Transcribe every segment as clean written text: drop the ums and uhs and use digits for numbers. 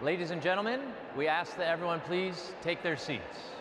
Ladies and gentlemen, we ask that everyone please take their seats.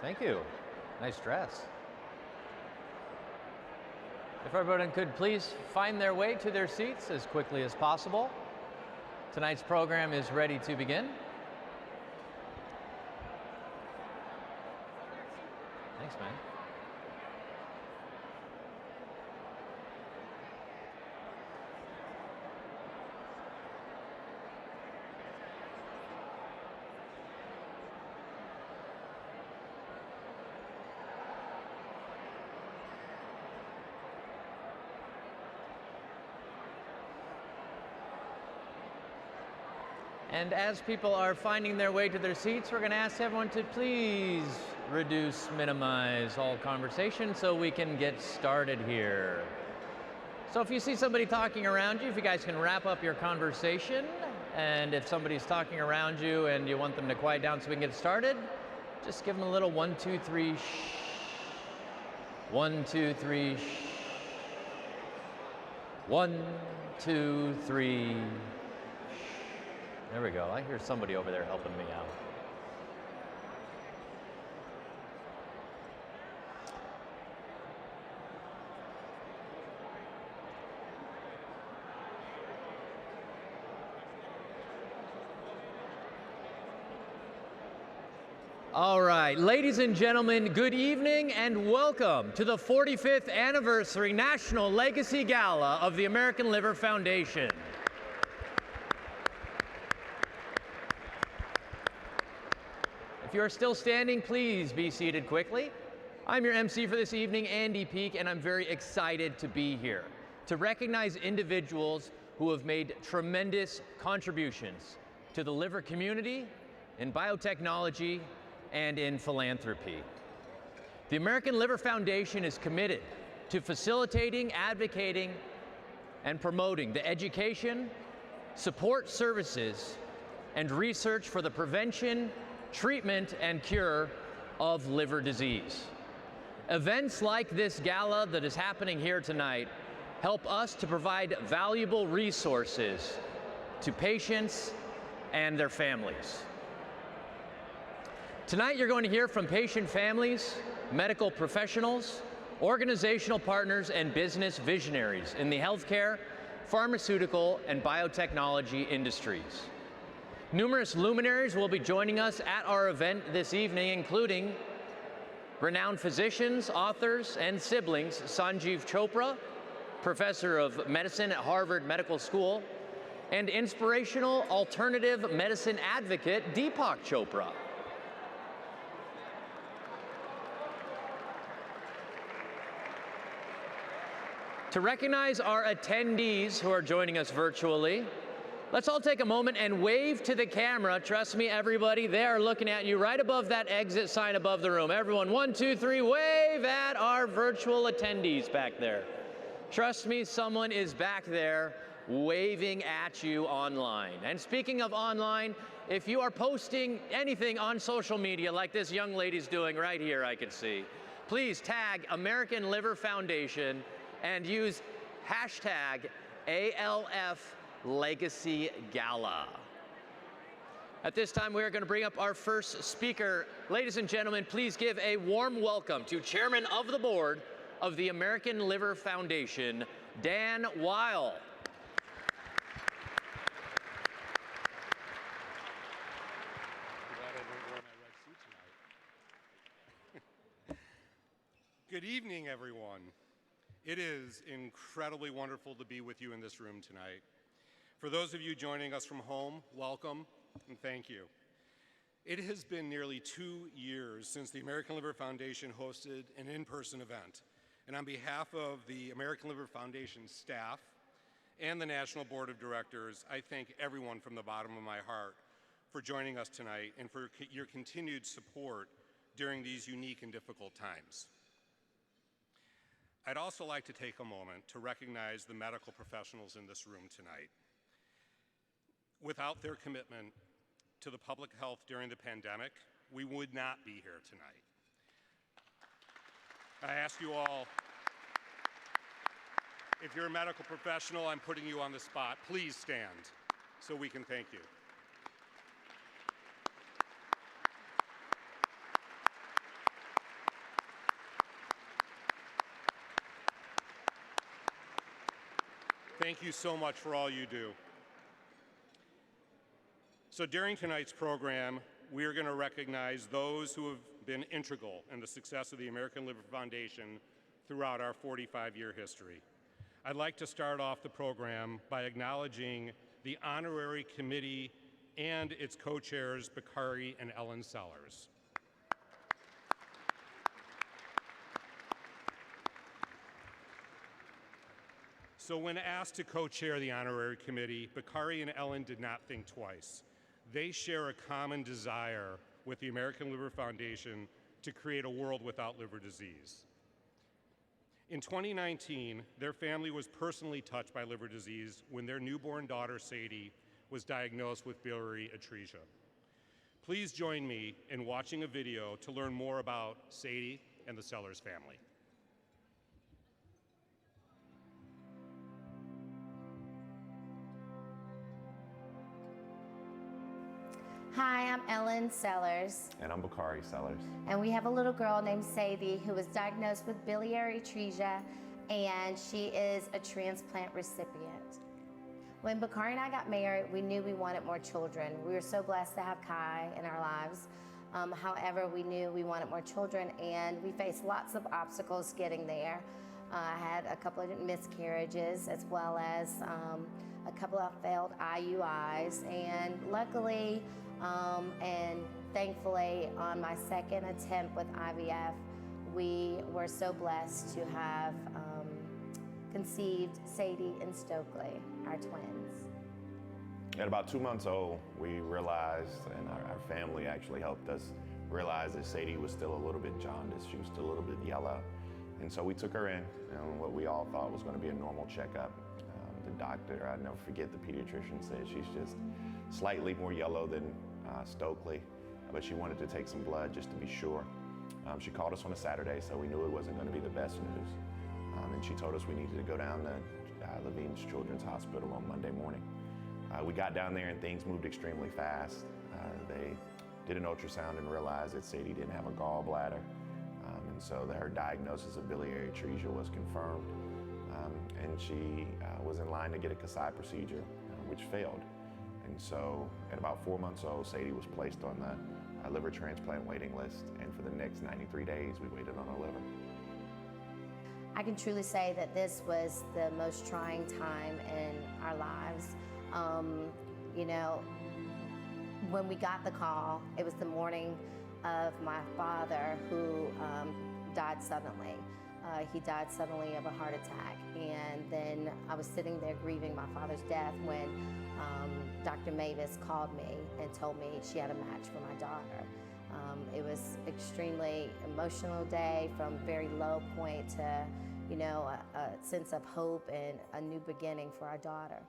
Thank you. Nice dress. If everyone could please find their way to their seats as quickly as possible. Tonight's program is ready to begin. Thanks, man. And as people are finding their way to their seats, we're going to ask everyone to please minimize all conversation so we can get started here. So if you see somebody talking around you, if you guys can wrap up your conversation, and if somebody's talking around you and you want them to quiet down so we can get started, just give them a little 1, 2, 3, shh. 1, 2, 3, shh. 1, 2, 3. There we go. I hear somebody over there helping me out. All right, ladies and gentlemen, good evening and welcome to the 45th Anniversary National Legacy Gala of the American Liver Foundation. If you are still standing, please be seated quickly. I'm your MC for this evening, Andy Peeke, and I'm very excited to be here to recognize individuals who have made tremendous contributions to the liver community, in biotechnology, and in philanthropy. The American Liver Foundation is committed to facilitating, advocating, and promoting the education, support services, and research for the prevention, treatment, and cure of liver disease. Events like this gala that is happening here tonight help us to provide valuable resources to patients and their families. Tonight you're going to hear from patient families, medical professionals, organizational partners, and business visionaries in the healthcare, pharmaceutical, and biotechnology industries. Numerous luminaries will be joining us at our event this evening, including renowned physicians, authors, and siblings Sanjiv Chopra, professor of medicine at Harvard Medical School, and inspirational alternative medicine advocate Deepak Chopra. To recognize our attendees who are joining us virtually, let's all take a moment and wave to the camera. Trust me, everybody, they are looking at you right above that exit sign above the room. Everyone, 1, 2, 3, wave at our virtual attendees back there. Trust me, someone is back there waving at you online. And speaking of online, if you are posting anything on social media like this young lady's doing right here, I can see, please tag American Liver Foundation and use hashtag ALF Legacy Gala. At this time, we are going to bring up our first speaker. Ladies and gentlemen, please give a warm welcome to Chairman of the Board, of the American Liver Foundation, Dan Weil. Good evening, everyone. It is incredibly wonderful to be with you in this room tonight. For those of you joining us from home, welcome and thank you. It has been nearly 2 years since the American Liver Foundation hosted an in-person event. And on behalf of the American Liver Foundation staff and the National Board of Directors, I thank everyone from the bottom of my heart for joining us tonight and for your continued support during these unique and difficult times. I'd also like to take a moment to recognize the medical professionals in this room tonight. Without their commitment to the public health during the pandemic, we would not be here tonight. I ask you all, if you're a medical professional, I'm putting you on the spot, please stand so we can thank you. Thank you so much for all you do. So during tonight's program, we are going to recognize those who have been integral in the success of the American Liver Foundation throughout our 45-year history. I'd like to start off the program by acknowledging the Honorary Committee and its co-chairs, Bakari and Ellen Sellers. So when asked to co-chair the Honorary Committee, Bakari and Ellen did not think twice. They share a common desire with the American Liver Foundation to create a world without liver disease. In 2019, their family was personally touched by liver disease when their newborn daughter, Sadie, was diagnosed with biliary atresia. Please join me in watching a video to learn more about Sadie and the Sellers family. Hi, I'm Ellen Sellers. And I'm Bakari Sellers. And we have a little girl named Sadie who was diagnosed with biliary atresia, and she is a transplant recipient. When Bakari and I got married, we knew we wanted more children. We were so blessed to have Kai in our lives. However, we knew we wanted more children, and we faced lots of obstacles getting there. I had a couple of miscarriages, as well as a couple of failed IUIs, and luckily, and thankfully, on my second attempt with IVF, we were so blessed to have conceived Sadie and Stokely, our twins. At about 2 months old, we realized, and our family actually helped us realize that Sadie was still a little bit jaundiced. She was still a little bit yellow. And so we took her in, what we all thought was going to be a normal checkup. The doctor, I'll never forget, the pediatrician said she's just slightly more yellow than Stokely, but she wanted to take some blood just to be sure. She called us on a Saturday, so we knew it wasn't going to be the best news. And she told us we needed to go down to Levine's Children's Hospital on Monday morning. We got down there and things moved extremely fast. They did an ultrasound and realized that Sadie didn't have a gallbladder. And so her diagnosis of biliary atresia was confirmed. And she was in line to get a Kasai procedure, which failed. And so at about 4 months old, Sadie was placed on the liver transplant waiting list. And for the next 93 days, we waited on her liver. I can truly say that this was the most trying time in our lives. You know, when we got the call, it was the morning of my father who died suddenly. He died suddenly of a heart attack. And then I was sitting there grieving my father's death when Dr. Mavis called me and told me she had a match for my daughter. It was extremely emotional day, from very low point to, you know, a sense of hope and a new beginning for our daughter.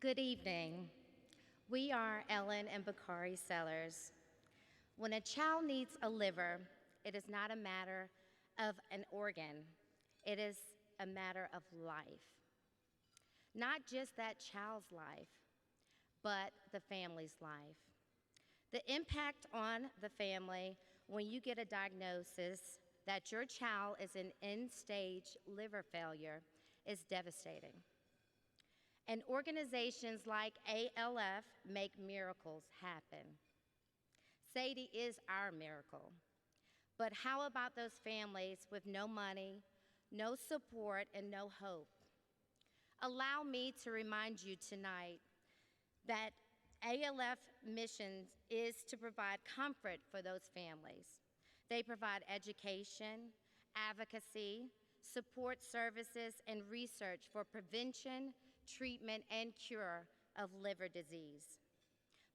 Good evening. We are Ellen and Bakari Sellers. When a child needs a liver, it is not a matter of an organ. It is a matter of life. Not just that child's life, but the family's life. The impact on the family when you get a diagnosis that your child is in end-stage liver failure is devastating. And organizations like ALF make miracles happen. Sadie is our miracle. But how about those families with no money, no support, and no hope? Allow me to remind you tonight that ALF mission is to provide comfort for those families. They provide education, advocacy, support services, and research for prevention, treatment, and cure of liver disease.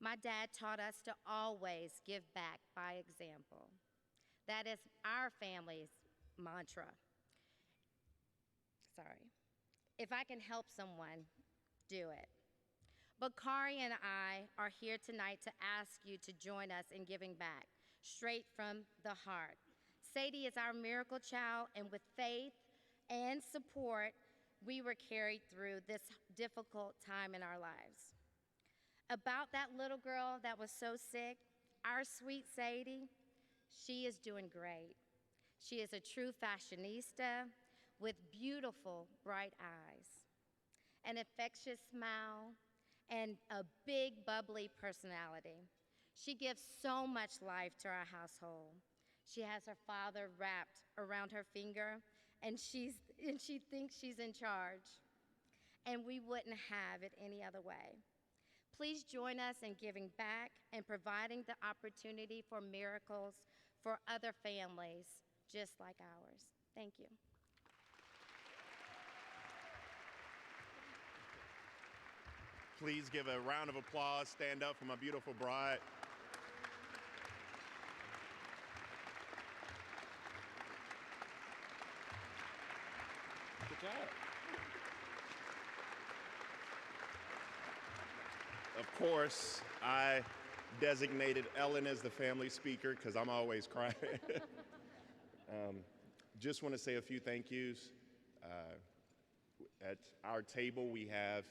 My dad taught us to always give back by example. That is our family's mantra. Sorry. If I can help someone, do it. Bakari and I are here tonight to ask you to join us in giving back, straight from the heart. Sadie is our miracle child, and with faith and support, we were carried through this difficult time in our lives. About that little girl that was so sick, our sweet Sadie, she is doing great. She is a true fashionista with beautiful, bright eyes, an infectious smile, and a big, bubbly personality. She gives so much life to our household. She has her father wrapped around her finger, and she thinks she's in charge. And we wouldn't have it any other way. Please join us in giving back and providing the opportunity for miracles for other families just like ours. Thank you. Please give a round of applause. Stand up for my beautiful bride. Good job. Of course, I designated Ellen as the family speaker because I'm always crying. Just want to say a few thank yous. At our table, we have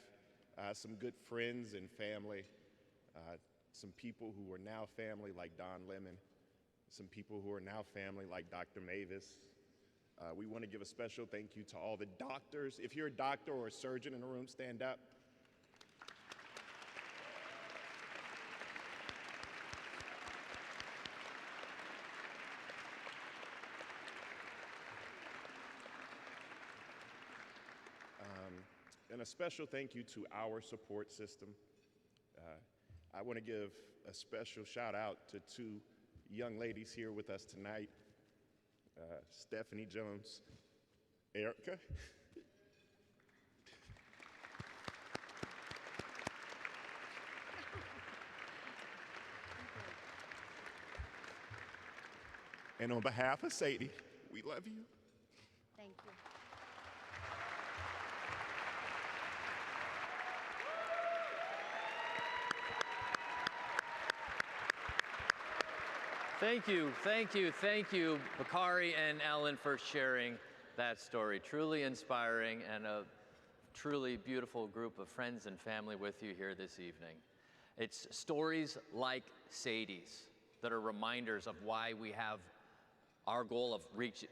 some good friends and family, some people who are now family like Don Lemon, some people who are now family like Dr. Mavis. We want to give a special thank you to all the doctors. If you're a doctor or a surgeon in the room, stand up. And a special thank you to our support system. I want to give a special shout out to two young ladies here with us tonight, Stephanie Jones, Erica. And on behalf of Sadie, we love you. Thank you. Thank you, thank you, thank you, Bakari and Allan, for sharing that story. Truly inspiring, and a truly beautiful group of friends and family with you here this evening. It's stories like Sadie's that are reminders of why we have our goal of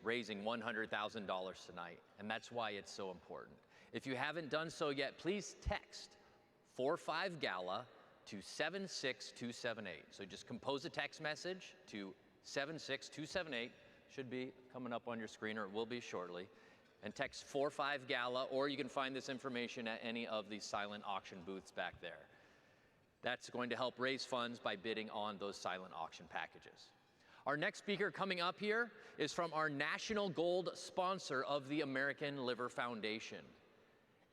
raising $100,000 tonight, and that's why it's so important. If you haven't done so yet, please text 45-GALA to 76278. So just compose a text message to 76278. Should be coming up on your screen, or it will be shortly. And text 45-GALA, or you can find this information at any of the silent auction booths back there. That's going to help raise funds by bidding on those silent auction packages. Our next speaker coming up here is from our national gold sponsor of the American Liver Foundation.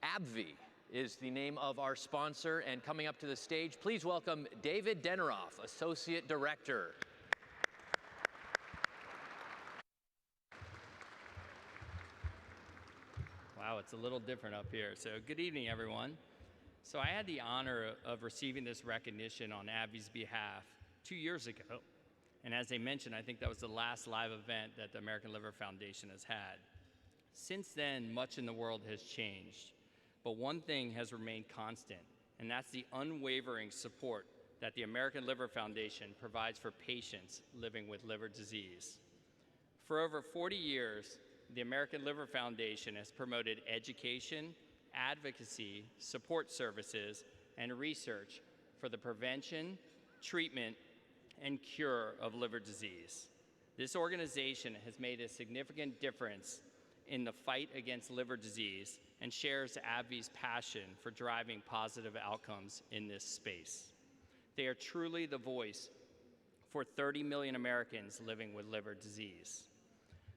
AbbVie is the name of our sponsor, and coming up to the stage, please welcome David Deneroff, Associate Director. Wow, it's a little different up here. So good evening, everyone. So I had the honor of receiving this recognition on AbbVie's behalf 2 years ago. And as they mentioned, I think that was the last live event that the American Liver Foundation has had. Since then, much in the world has changed, but one thing has remained constant, and that's the unwavering support that the American Liver Foundation provides for patients living with liver disease. For over 40 years, the American Liver Foundation has promoted education, advocacy, support services, and research for the prevention, treatment, and cure of liver disease. This organization has made a significant difference in the fight against liver disease and shares AbbVie's passion for driving positive outcomes in this space. They are truly the voice for 30 million Americans living with liver disease.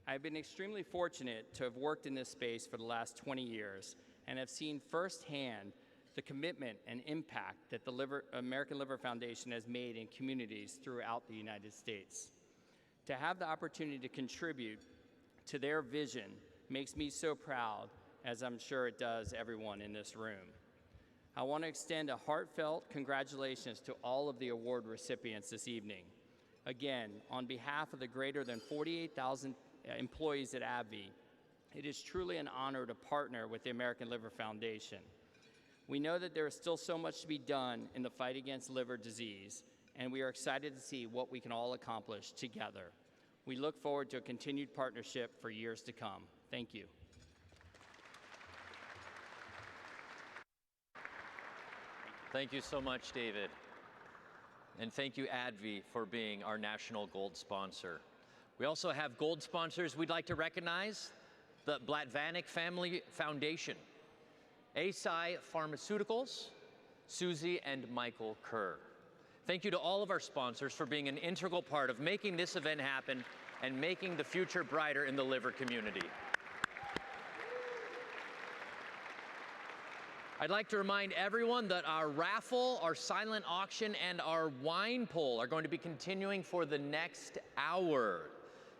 I've been extremely fortunate to have worked in this space for the last 20 years and have seen firsthand the commitment and impact that the American Liver Foundation has made in communities throughout the United States. To have the opportunity to contribute to their vision makes me so proud, as I'm sure it does everyone in this room. I want to extend a heartfelt congratulations to all of the award recipients this evening. Again, on behalf of the greater than 48,000 employees at AbbVie, it is truly an honor to partner with the American Liver Foundation. We know that there is still so much to be done in the fight against liver disease, and we are excited to see what we can all accomplish together. We look forward to a continued partnership for years to come. Thank you. Thank you so much, David. And thank you, AbbVie, for being our national gold sponsor. We also have gold sponsors we'd like to recognize: the Blavatnik Family Foundation, Eisai Pharmaceuticals, Susie and Michael Kerr. Thank you to all of our sponsors for being an integral part of making this event happen and making the future brighter in the liver community. I'd like to remind everyone that our raffle, our silent auction, and our wine poll are going to be continuing for the next hour.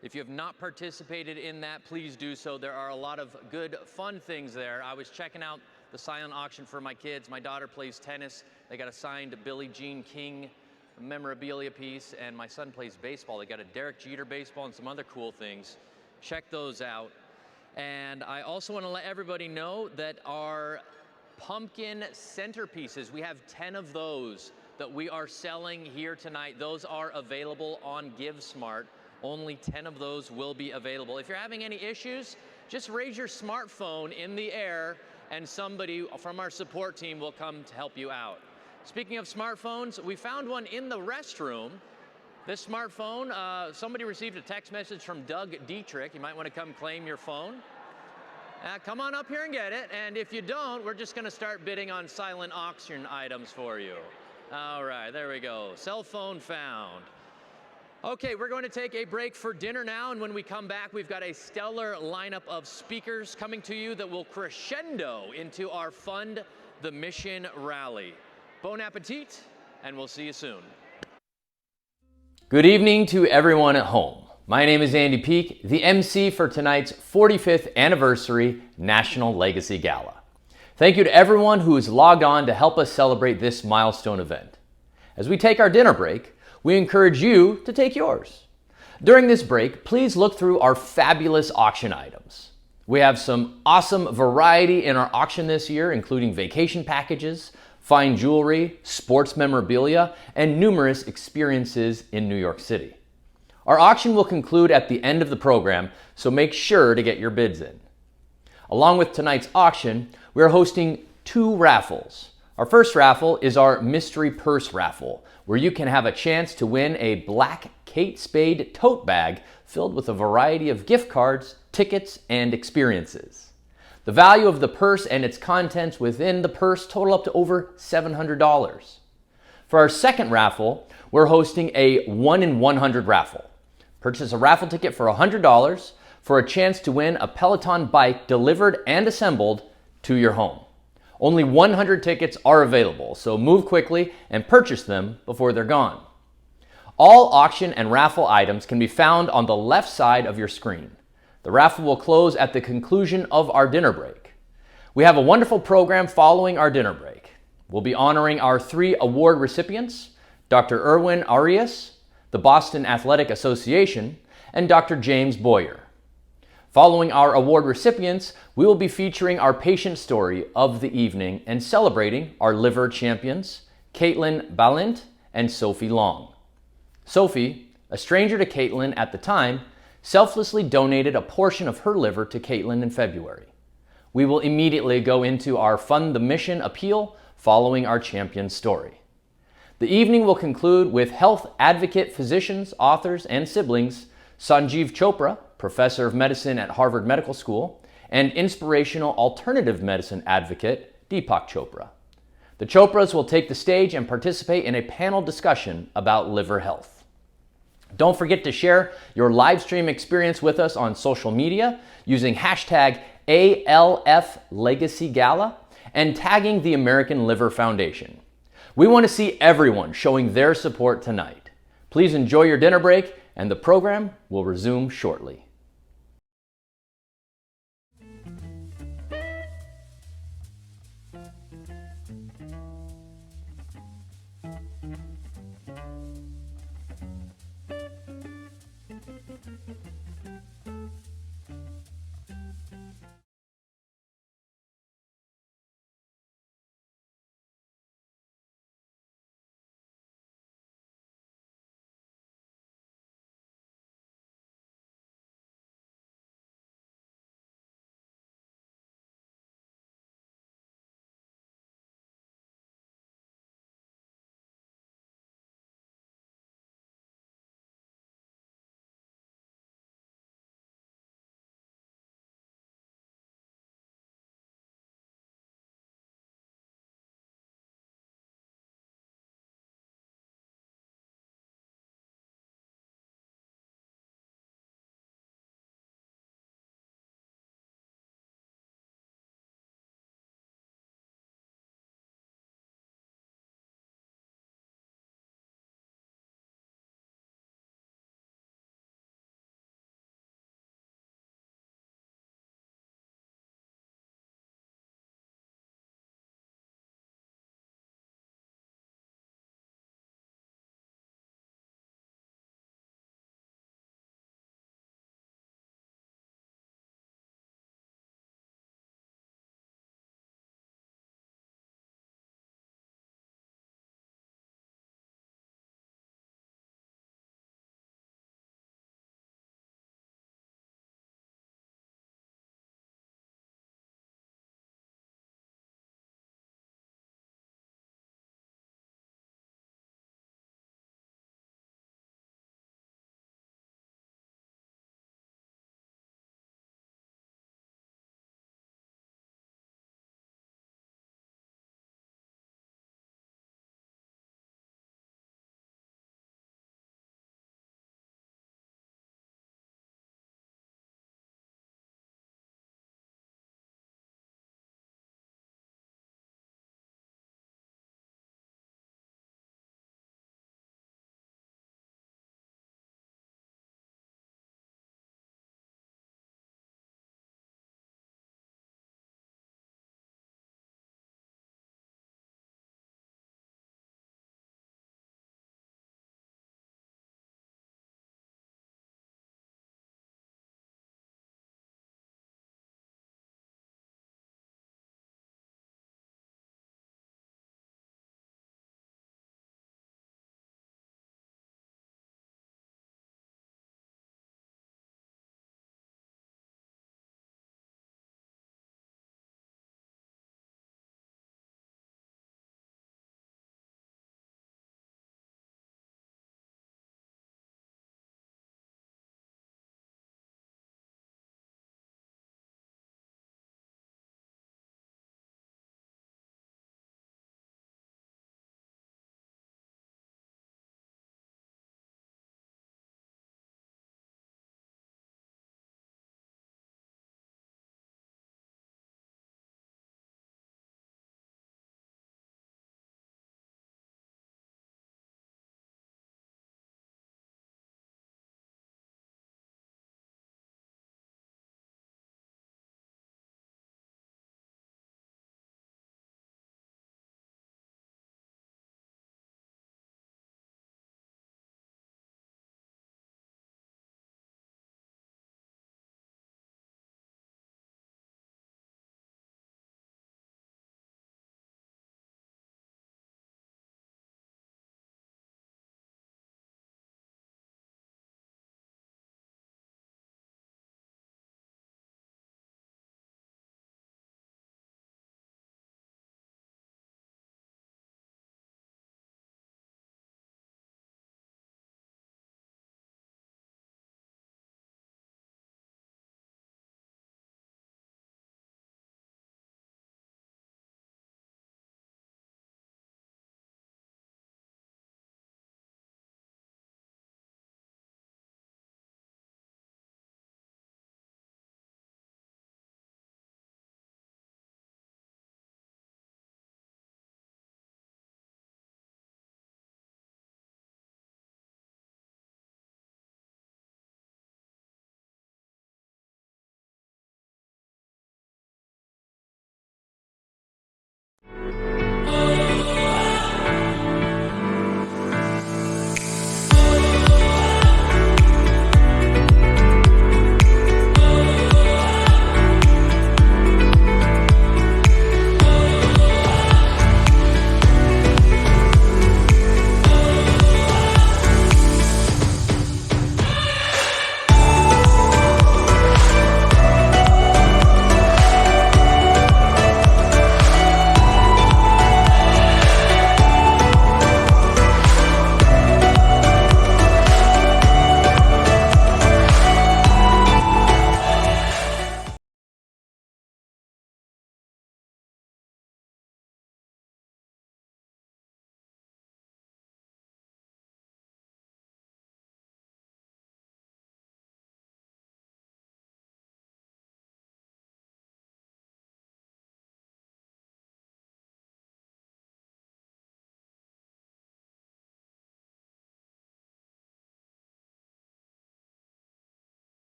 If you have not participated in that, please do so. There are a lot of good, fun things there. I was checking out the silent auction for my kids. My daughter plays tennis. They got a signed Billie Jean King memorabilia piece, and my son plays baseball. They got a Derek Jeter baseball and some other cool things. Check those out. And I also want to let everybody know that our pumpkin centerpieces, we have 10 of those that we are selling here tonight. Those are available on GiveSmart. Only 10 of those will be available. If you're having any issues, just raise your smartphone in the air and somebody from our support team will come to help you out. Speaking of smartphones, we found one in the restroom. This smartphone, somebody received a text message from Doug Dietrich. You might want to come claim your phone. Come on up here and get it, and if you don't, we're just going to start bidding on silent auction items for you. All right, there we go. Cell phone found. Okay, we're going to take a break for dinner now, and when we come back, we've got a stellar lineup of speakers coming to you that will crescendo into our Fund the Mission rally. Bon appetit, and we'll see you soon. Good evening to everyone at home. My name is Andy Peeke, the MC for tonight's 45th Anniversary National Legacy Gala. Thank you to everyone who has logged on to help us celebrate this milestone event. As we take our dinner break, we encourage you to take yours. During this break, please look through our fabulous auction items. We have some awesome variety in our auction this year, including vacation packages, fine jewelry, sports memorabilia, and numerous experiences in New York City. Our auction will conclude at the end of the program, so make sure to get your bids in. Along with tonight's auction, we are hosting 2 raffles. Our first raffle is our Mystery Purse Raffle, where you can have a chance to win a black Kate Spade tote bag filled with a variety of gift cards, tickets, and experiences. The value of the purse and its contents within the purse total up to over $700. For our second raffle, we're hosting a 1 in 100 raffle. Purchase a raffle ticket for $100 for a chance to win a Peloton bike delivered and assembled to your home. Only 100 tickets are available, so move quickly and purchase them before they're gone. All auction and raffle items can be found on the left side of your screen. The raffle will close at the conclusion of our dinner break. We have a wonderful program following our dinner break. We'll be honoring our 3 award recipients, Dr. Irwin Arias, the Boston Athletic Association, and Dr. James Boyer. Following our award recipients, we will be featuring our patient story of the evening and celebrating our liver champions, Caitlin Balint and Sophie Long. Sophie, a stranger to Caitlin at the time, selflessly donated a portion of her liver to Caitlin in February. We will immediately go into our Fund the Mission appeal following our champion story. The evening will conclude with health advocate physicians, authors, and siblings, Sanjiv Chopra, professor of medicine at Harvard Medical School, and inspirational alternative medicine advocate, Deepak Chopra. The Chopras will take the stage and participate in a panel discussion about liver health. Don't forget to share your live stream experience with us on social media using hashtag ALF Legacy Gala and tagging the American Liver Foundation. We want to see everyone showing their support tonight. Please enjoy your dinner break, and the program will resume shortly.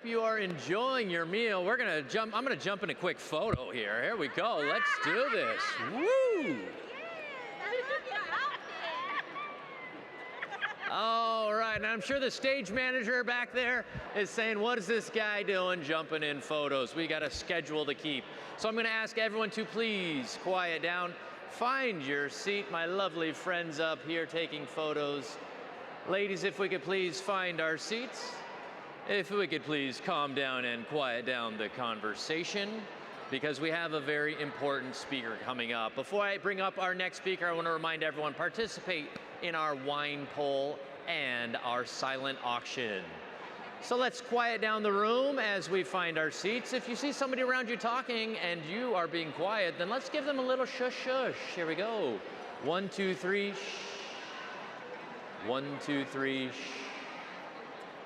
You are enjoying your meal. I'm gonna jump in a quick photo here. Here we go, let's do this. Woo! All right, and I'm sure the stage manager back there is saying, what is this guy doing jumping in photos? We got a schedule to keep. So I'm gonna ask everyone to please quiet down. Find your seat, my lovely friends up here taking photos. Ladies, if we could please find our seats. If we could please calm down and quiet down the conversation, because we have a very important speaker coming up. Before I bring up our next speaker, I want to remind everyone, participate in our wine poll and our silent auction. So let's quiet down the room as we find our seats. If you see somebody around you talking and you are being quiet, then let's give them a little shush shush. Here we go. 1, 2, 3, shh. 1, 2, 3, shh.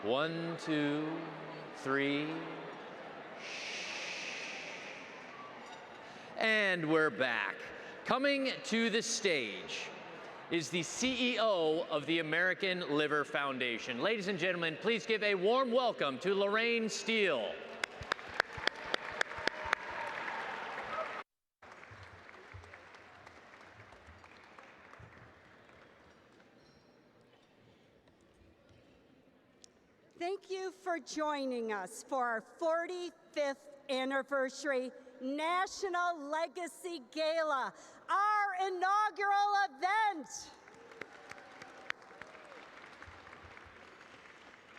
1, 2, 3, shh. And we're back. Coming to the stage is the CEO of the American Liver Foundation. Ladies and gentlemen, please give a warm welcome to Lorraine Stiehl. Thank you for joining us for our 45th anniversary National Legacy Gala, our inaugural event.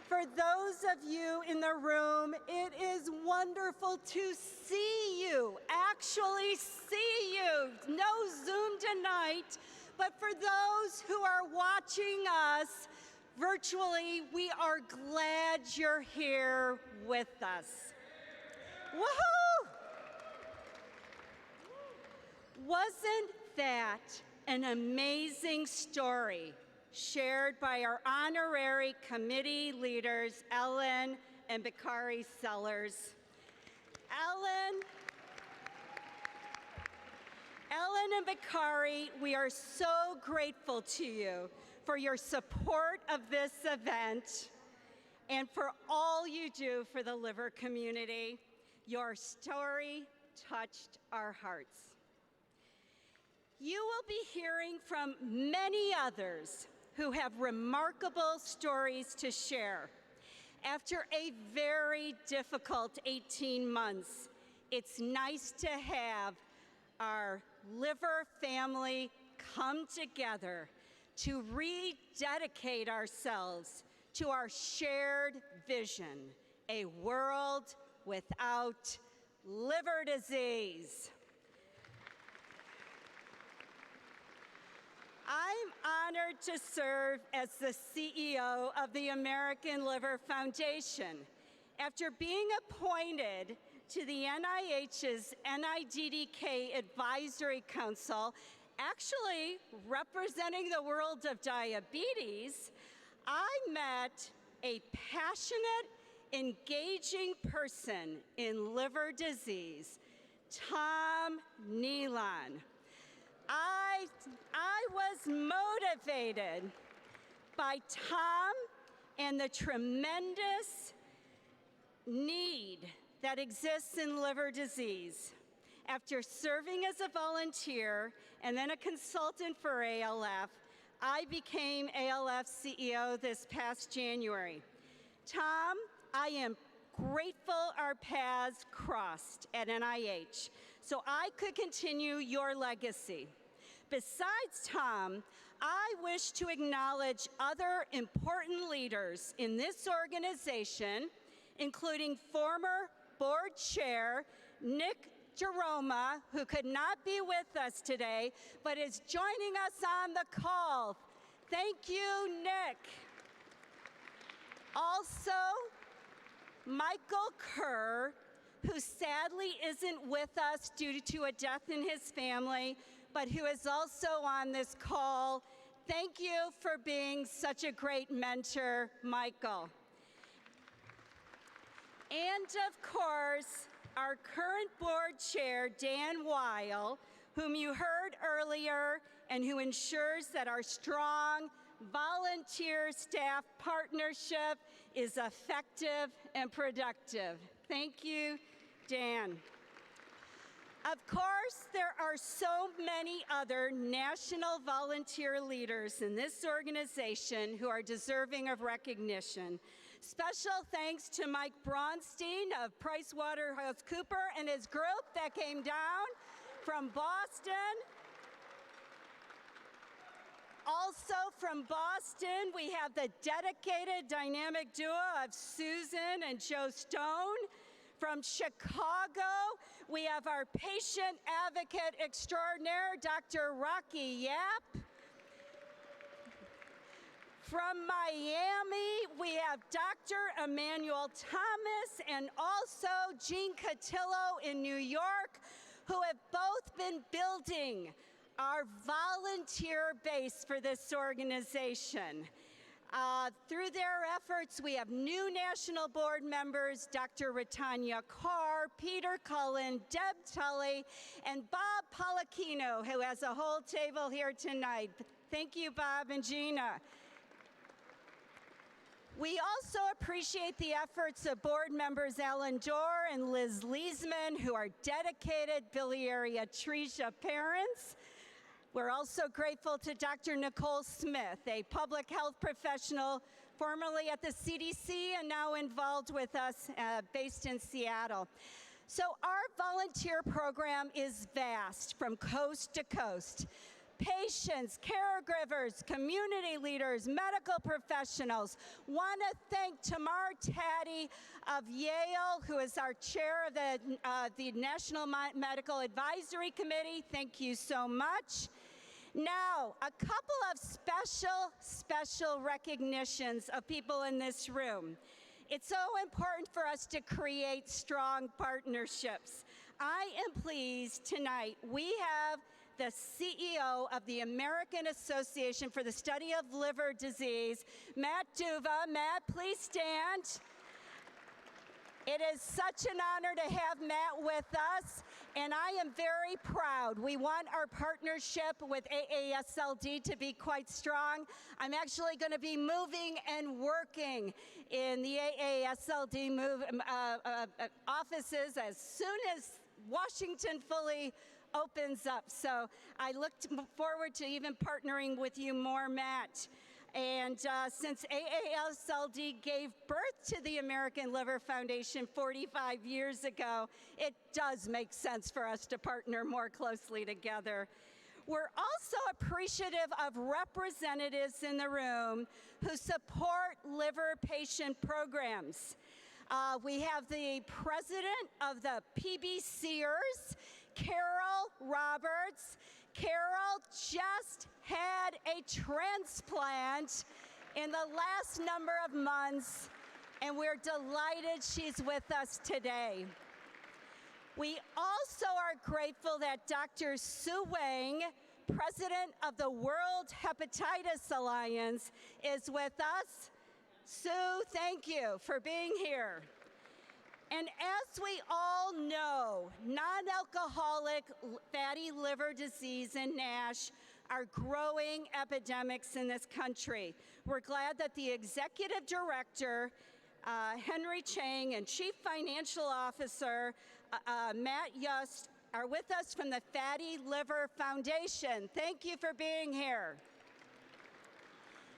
For those of you in the room, it is wonderful to see you, actually see you. No Zoom tonight, but for those who are watching us virtually, we are glad you're here with us. Woohoo! Wasn't that an amazing story shared by our honorary committee leaders, Allan and Bakari Sellers? Allan and Bakari, we are so grateful to you for your support of this event and for all you do for the liver community. Your story touched our hearts. You will be hearing from many others who have remarkable stories to share. After a very difficult 18 months, it's nice to have our liver family come together to rededicate ourselves to our shared vision, a world without liver disease. I'm honored to serve as the CEO of the American Liver Foundation. After being appointed to the NIH's NIDDK Advisory Council, actually representing the world of diabetes, I met a passionate, engaging person in liver disease, Tom Nealon. I was motivated by Tom and the tremendous need that exists in liver disease. After serving as a volunteer and then a consultant for ALF, I became ALF CEO this past January. Tom, I am grateful our paths crossed at NIH so I could continue your legacy. Besides Tom, I wish to acknowledge other important leaders in this organization, including former board chair Nick Jeroma, who could not be with us today, but is joining us on the call. Thank you, Nick. Also, Michael Kerr, who sadly isn't with us due to a death in his family, but who is also on this call. Thank you for being such a great mentor, Michael. And of course, our current board chair, Dan Weil, whom you heard earlier and who ensures that our strong volunteer-staff partnership is effective and productive. Thank you, Dan. Of course, there are so many other national volunteer leaders in this organization who are deserving of recognition. Special thanks to Mike Braunstein of PricewaterhouseCoopers and his group that came down from Boston. Also from Boston, we have the dedicated dynamic duo of Susan and Joe Stone. From Chicago, we have our patient advocate extraordinaire, Dr. Rocky Yap. From Miami, we have Dr. Emmanuel Thomas and also Jean Cotillo in New York, who have both been building our volunteer base for this organization. Through their efforts, we have new national board members, Dr. Ratanya Carr, Peter Cullen, Deb Tully, and Bob Polacchino, who has a whole table here tonight. Thank you, Bob and Gina. We also appreciate the efforts of board members Alan Dorr and Liz Leesman, who are dedicated biliary atresia parents. We're also grateful to Dr. Nicole Smith, a public health professional formerly at the CDC and now involved with us, based in Seattle. So our volunteer program is vast from coast to coast. Patients, caregivers, community leaders, medical professionals. Want to thank Tamar Taddei of Yale, who is our chair of the National Medical Advisory Committee. Thank you so much. Now, a couple of special recognitions of people in this room. It's so important for us to create strong partnerships. I am pleased tonight we have the CEO of the American Association for the Study of Liver Disease, Matt Duva. Matt, please stand. It is such an honor to have Matt with us, and I am very proud. We want our partnership with AASLD to be quite strong. I'm actually going to be moving and working in the AASLD offices as soon as Washington fully opens up. So I look forward to even partnering with you more, Matt. And since AASLD gave birth to the American Liver Foundation 45 years ago, it does make sense for us to partner more closely together. We're also appreciative of representatives in the room who support liver patient programs. We have the president of the PBCers, Carol Roberts. Carol just had a transplant in the last number of months, and we're delighted she's with us today. We also are grateful that Dr. Sue Wang, president of the World Hepatitis Alliance, is with us. Sue, thank you for being here. And as we all know, non-alcoholic fatty liver disease and NASH are growing epidemics in this country. We're glad that the executive director, Henry Chang, and chief financial officer, Matt Yust, are with us from the Fatty Liver Foundation. Thank you for being here.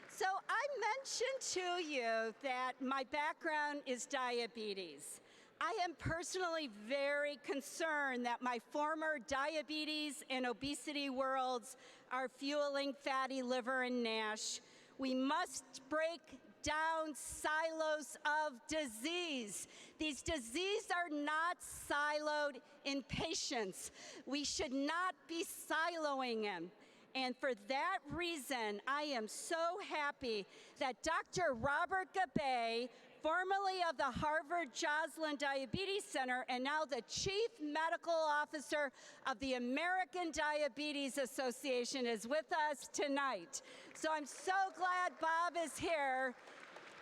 So I mentioned to you that my background is diabetes. I am personally very concerned that my former diabetes and obesity worlds are fueling fatty liver and NASH. We must break down silos of disease. These diseases are not siloed in patients. We should not be siloing them. And for that reason, I am so happy that Dr. Robert Gabay, formerly of the Harvard Joslin Diabetes Center and now the Chief Medical Officer of the American Diabetes Association, is with us tonight. So I'm so glad Bob is here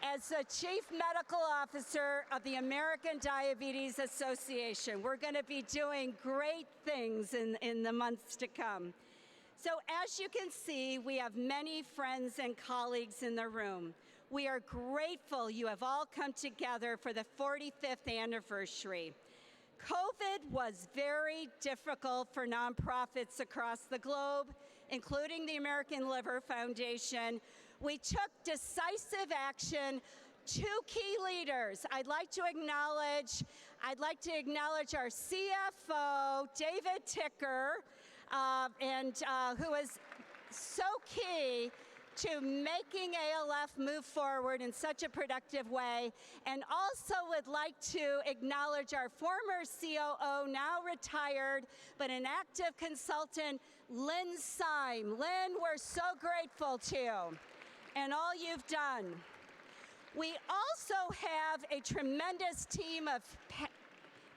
as the Chief Medical Officer of the American Diabetes Association. We're going to be doing great things in the months to come. So as you can see, we have many friends and colleagues in the room. We are grateful you have all come together for the 45th anniversary. COVID was very difficult for nonprofits across the globe, including the American Liver Foundation. We took decisive action. Two key leaders I'd like to acknowledge our CFO, David Ticker, who is so key to making ALF move forward in such a productive way, and also would like to acknowledge our former COO, now retired, but an active consultant, Lynn Syme. Lynn, we're so grateful to you and all you've done. We also have a tremendous team of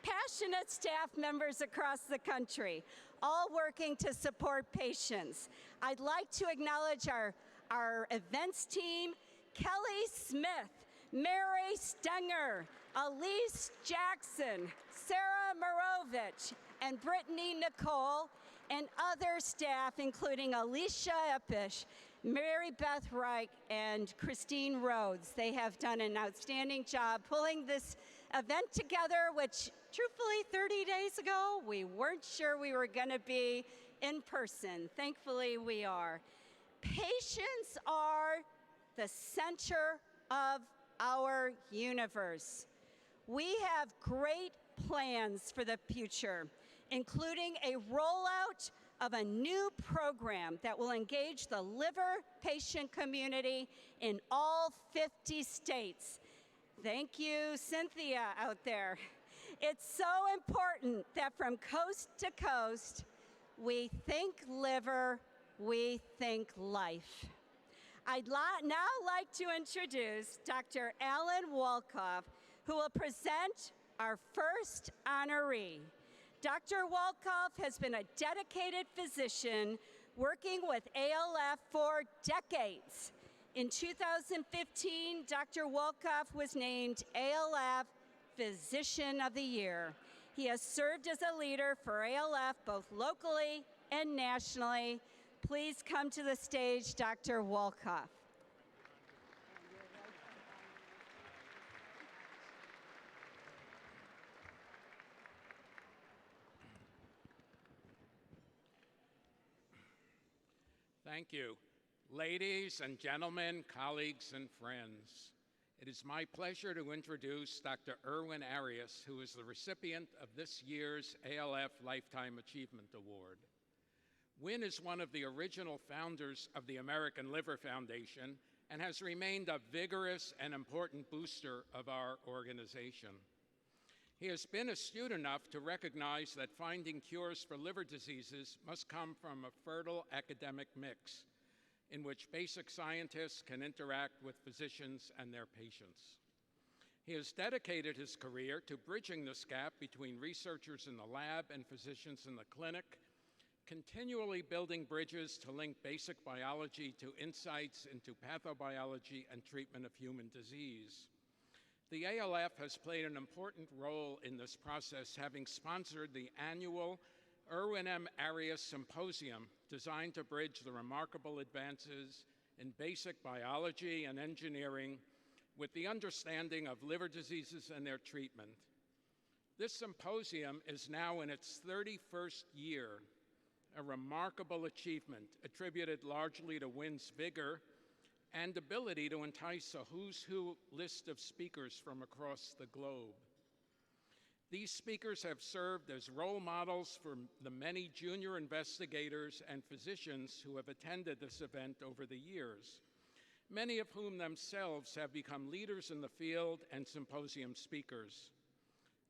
passionate staff members across the country, all working to support patients. I'd like to acknowledge our events team, Kelly Smith, Mary Stenger, Elise Jackson, Sarah Morovich, and Brittany Nicole, and other staff, including Alicia Epish, Mary Beth Reich, and Christine Rhodes. They have done an outstanding job pulling this event together, which truthfully 30 days ago, we weren't sure we were gonna be in person. Thankfully, we are. Patients are the center of our universe. We have great plans for the future, including a rollout of a new program that will engage the liver patient community in all 50 states. Thank you, Cynthia, out there. It's so important that from coast to coast, we think liver, we think life. I'd now like to introduce Dr. Allan Walkoff, who will present our first honoree. Dr. Walkoff has been a dedicated physician working with ALF for decades. In 2015, Dr. Walkoff was named ALF Physician of the Year. He has served as a leader for ALF both locally and nationally. Please come to the stage, Dr. Walkoff. Thank you. Ladies and gentlemen, colleagues and friends, it is my pleasure to introduce Dr. Irwin Arias, who is the recipient of this year's ALF Lifetime Achievement Award. Win is one of the original founders of the American Liver Foundation and has remained a vigorous and important booster of our organization. He has been astute enough to recognize that finding cures for liver diseases must come from a fertile academic mix in which basic scientists can interact with physicians and their patients. He has dedicated his career to bridging this gap between researchers in the lab and physicians in the clinic, continually building bridges to link basic biology to insights into pathobiology and treatment of human disease. The ALF has played an important role in this process, having sponsored the annual Irwin M. Arias Symposium, designed to bridge the remarkable advances in basic biology and engineering with the understanding of liver diseases and their treatment. This symposium is now in its 31st year, a remarkable achievement attributed largely to Win's vigor and ability to entice a who's who list of speakers from across the globe. These speakers have served as role models for the many junior investigators and physicians who have attended this event over the years, many of whom themselves have become leaders in the field and symposium speakers.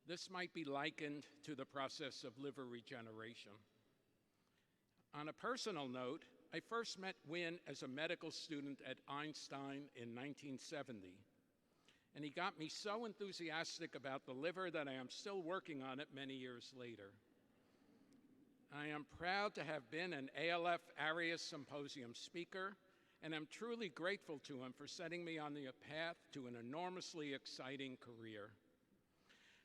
This might be likened to the process of liver regeneration. On a personal note, I first met Win as a medical student at Einstein in 1970, and he got me so enthusiastic about the liver that I am still working on it many years later. I am proud to have been an ALF Arias Symposium speaker, and I'm truly grateful to him for setting me on the path to an enormously exciting career.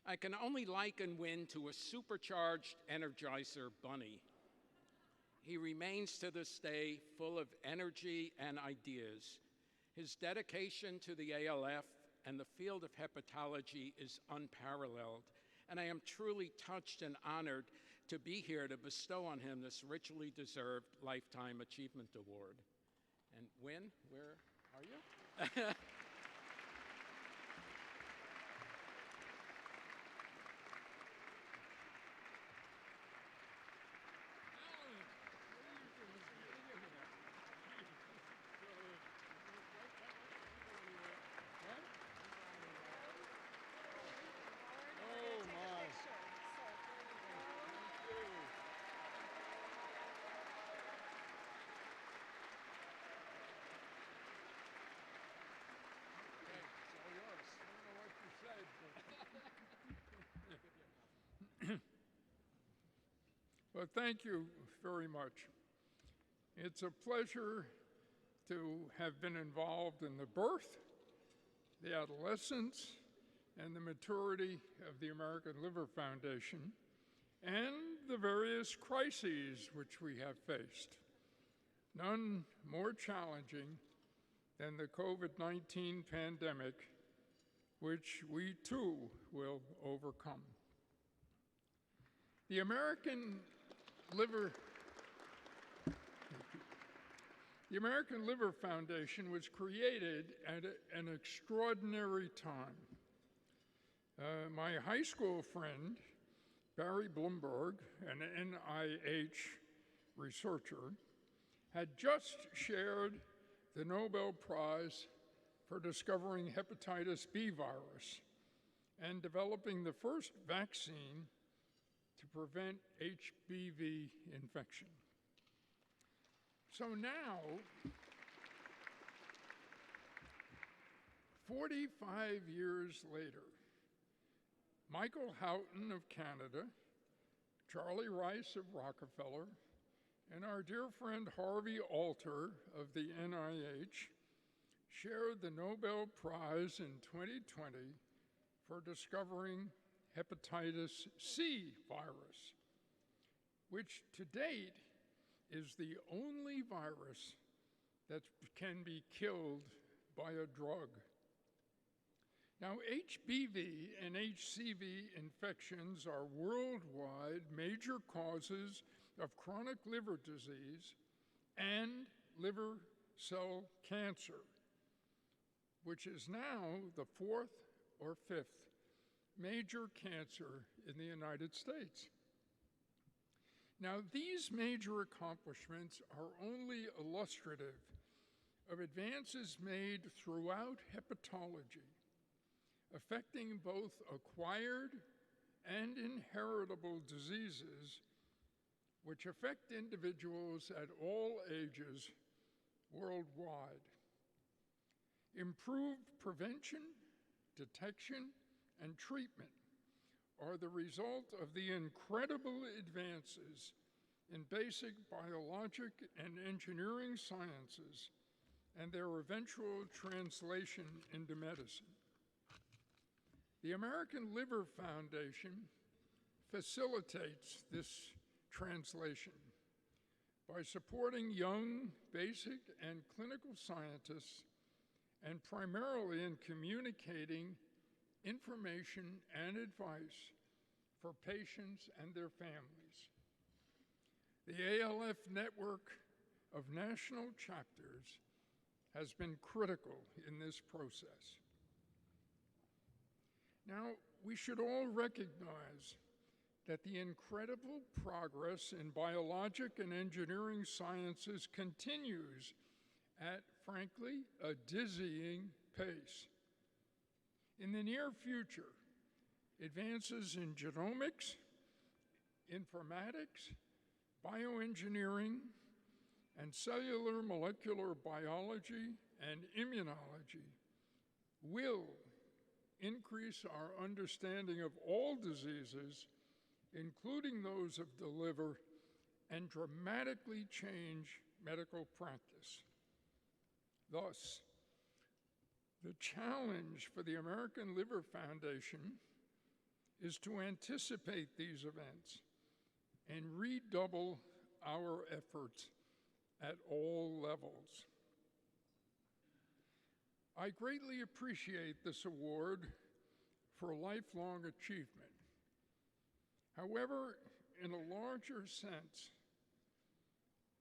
I can only liken Win to a supercharged Energizer bunny. he remains to this day full of energy and ideas. His dedication to the ALF and the field of hepatology is unparalleled, and I am truly touched and honored to be here to bestow on him this richly deserved Lifetime Achievement Award. And Win, where are you? Well, thank you very much. It's a pleasure to have been involved in the birth, the adolescence, and the maturity of the American Liver Foundation, and the various crises which we have faced. None more challenging than the COVID-19 pandemic, which we too will overcome. The American Liver Foundation was created at an extraordinary time. My high school friend, Barry Bloomberg, an NIH researcher, had just shared the Nobel Prize for discovering hepatitis B virus and developing the first vaccine to prevent HBV infection. So now, 45 years later, Michael Houghton of Canada, Charlie Rice of Rockefeller, and our dear friend Harvey Alter of the NIH shared the Nobel Prize in 2020 for discovering hepatitis C virus, which to date is the only virus that can be killed by a drug. Now, HBV and HCV infections are worldwide major causes of chronic liver disease and liver cell cancer, which is now the fourth or fifth major cancer in the United States. Now, these major accomplishments are only illustrative of advances made throughout hepatology, affecting both acquired and inheritable diseases, which affect individuals at all ages worldwide. Improved prevention, detection, and treatment are the result of the incredible advances in basic biologic and engineering sciences and their eventual translation into medicine. The American Liver Foundation facilitates this translation by supporting young basic and clinical scientists and primarily in communicating information and advice for patients and their families. The ALF network of national chapters has been critical in this process. Now, we should all recognize that the incredible progress in biologic and engineering sciences continues at, frankly, a dizzying pace. In the near future, advances in genomics, informatics, bioengineering, and cellular molecular biology and immunology will increase our understanding of all diseases, including those of the liver, and dramatically change medical practice. Thus, the challenge for the American Liver Foundation is to anticipate these events and redouble our efforts at all levels. I greatly appreciate this award for lifelong achievement. However, in a larger sense,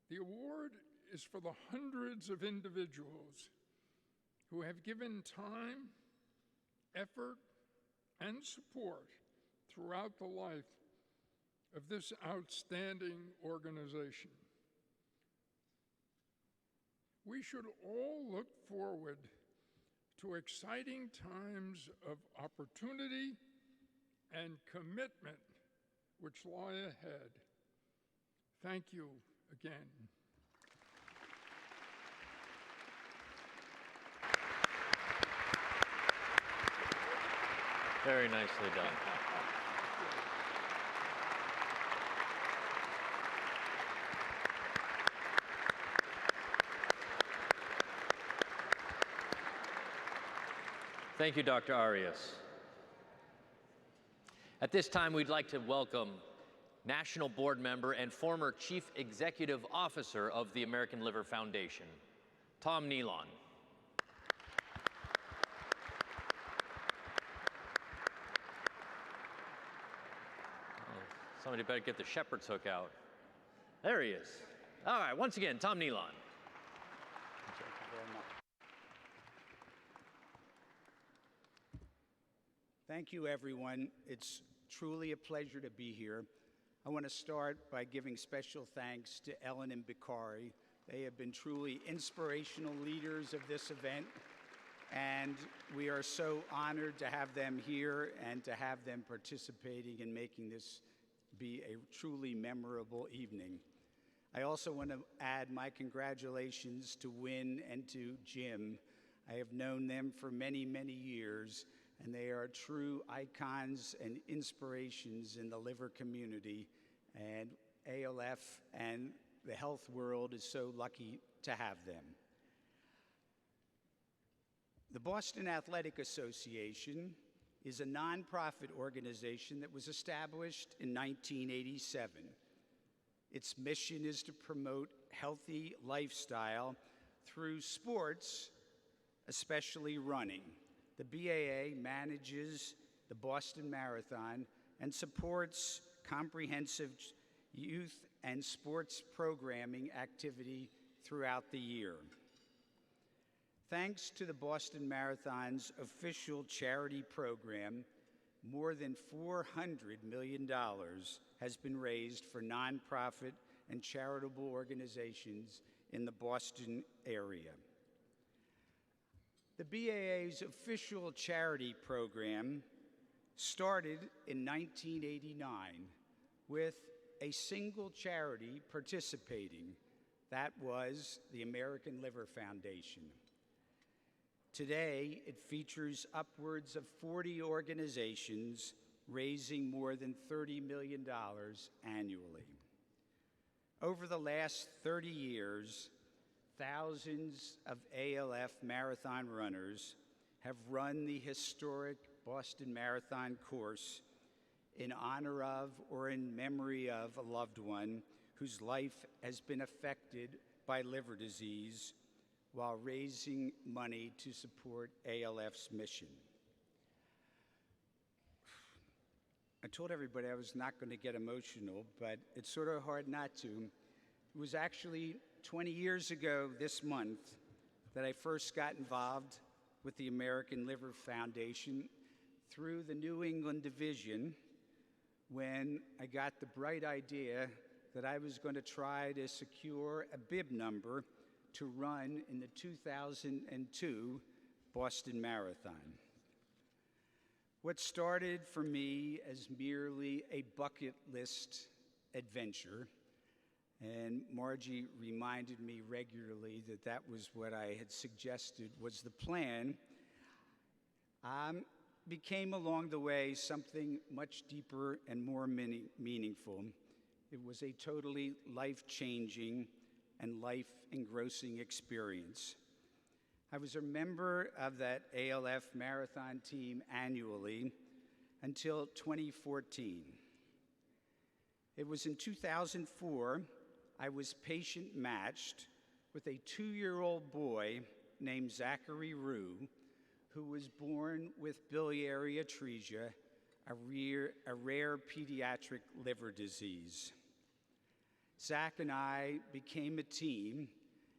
the award is for the hundreds of individuals who have given time, effort, and support throughout the life of this outstanding organization. We should all look forward to exciting times of opportunity and commitment which lie ahead. Thank you again. Very nicely done. Thank you, Dr. Arias. At this time, we'd like to welcome National Board Member and former Chief Executive Officer of the American Liver Foundation, Tom Nealon. Somebody better get the shepherd's hook out. There he is. All right, once again, Tom Nealon. Thank you, everyone. It's truly a pleasure to be here. I want to start by giving special thanks to Ellen and Bakari. They have been truly inspirational leaders of this event, and we are so honored to have them here and to have them participating in making this be a truly memorable evening. I also want to add my congratulations to Win and to Jim. I have known them for many, many years, and they are true icons and inspirations in the liver community, and ALF and the health world is so lucky to have them. The Boston Athletic Association is a nonprofit organization that was established in 1987. Its mission is to promote healthy lifestyle through sports, especially running. The BAA manages the Boston Marathon and supports comprehensive youth and sports programming activity throughout the year. Thanks to the Boston Marathon's official charity program, more than $400 million has been raised for nonprofit and charitable organizations in the Boston area. The BAA's official charity program started in 1989 with a single charity participating. That was the American Liver Foundation. Today, it features upwards of 40 organizations raising more than $30 million annually. Over the last 30 years, thousands of ALF marathon runners have run the historic Boston Marathon course in honor of or in memory of a loved one whose life has been affected by liver disease while raising money to support ALF's mission. I told everybody I was not going to get emotional, but it's sort of hard not to. It was actually 20 years ago this month that I first got involved with the American Liver Foundation through the New England division when I got the bright idea that I was going to try to secure a bib number to run in the 2002 Boston Marathon. What started for me as merely a bucket list adventure, and Margie reminded me regularly that that was what I had suggested was the plan, became along the way something much deeper and more meaningful. It was a totally life-changing and life-engrossing experience. I was a member of that ALF marathon team annually until 2014. It was in 2004 I was patient matched with a 2-year-old boy named Zachary Rue, who was born with biliary atresia, a rare pediatric liver disease. Zach and I became a team,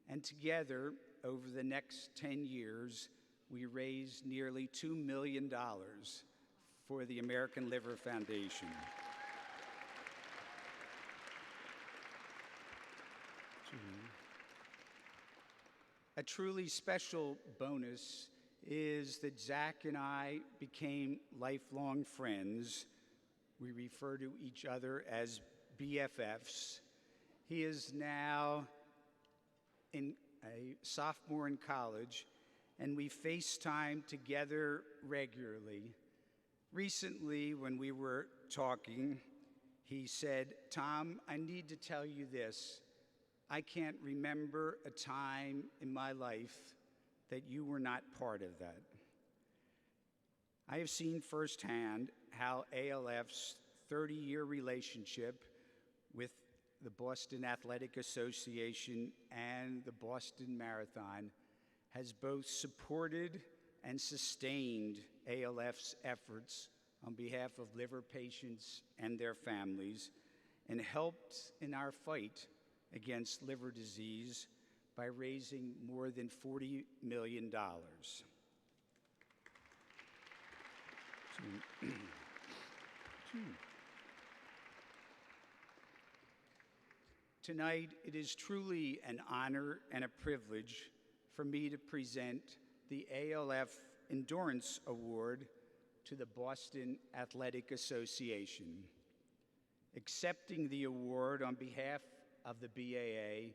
and together, over the next 10 years, we raised nearly $2 million for the American Liver Foundation. A truly special bonus is that Zach and I became lifelong friends. We refer to each other as BFFs. He is now a sophomore in college, and we FaceTime together regularly. Recently, when we were talking, he said, "Tom, I need to tell you this. I can't remember a time in my life that you were not part of that." I have seen firsthand how ALF's 30-year relationship with the Boston Athletic Association and the Boston Marathon has both supported and sustained ALF's efforts on behalf of liver patients and their families, and helped in our fight against liver disease by raising more than $40 million. Tonight, it is truly an honor and a privilege for me to present the ALF Endurance Award to the Boston Athletic Association. Accepting the award on behalf of the BAA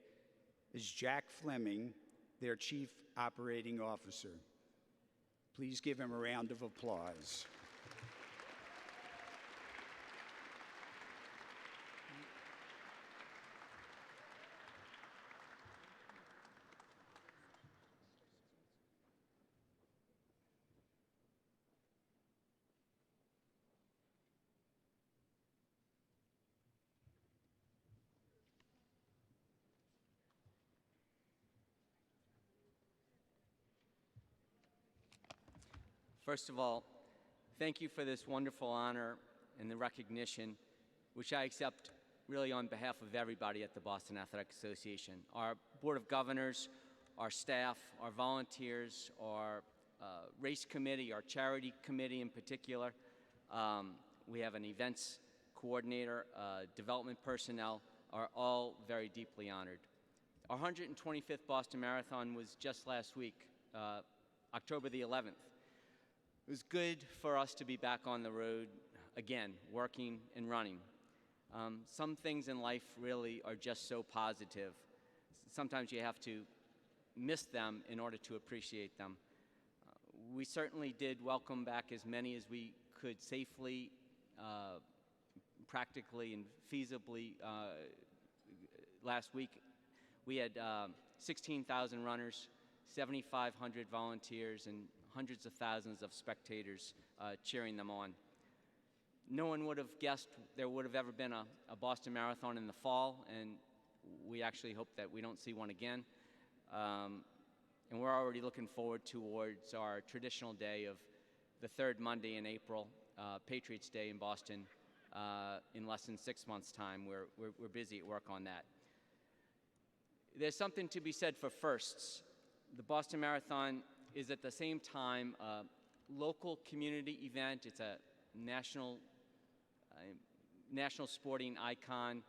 is Jack Fleming, their Chief Operating Officer. Please give him a round of applause. First of all, thank you for this wonderful honor and the recognition, which I accept really on behalf of everybody at the Boston Athletic Association. Our Board of Governors, our staff, our volunteers, our race committee, our charity committee in particular. We have an events coordinator, development personnel, are all very deeply honored. Our 125th Boston Marathon was just last week, October the 11th. It was good for us to be back on the road again, working and running. Some things in life really are just so positive. Sometimes you have to miss them in order to appreciate them. We certainly did welcome back as many as we could safely, practically, and feasibly. Last week, we had 16,000 runners, 7,500 volunteers, and hundreds of thousands of spectators cheering them on. No one would have guessed there would have ever been a Boston Marathon in the fall, and we actually hope that we don't see one again. And we're already looking forward towards our traditional day of the third Monday in April, Patriots Day in Boston, in less than 6 months' time. We're busy at work on that. There's something to be said for firsts. The Boston Marathon is at the same time a local community event. It's a national sporting icon.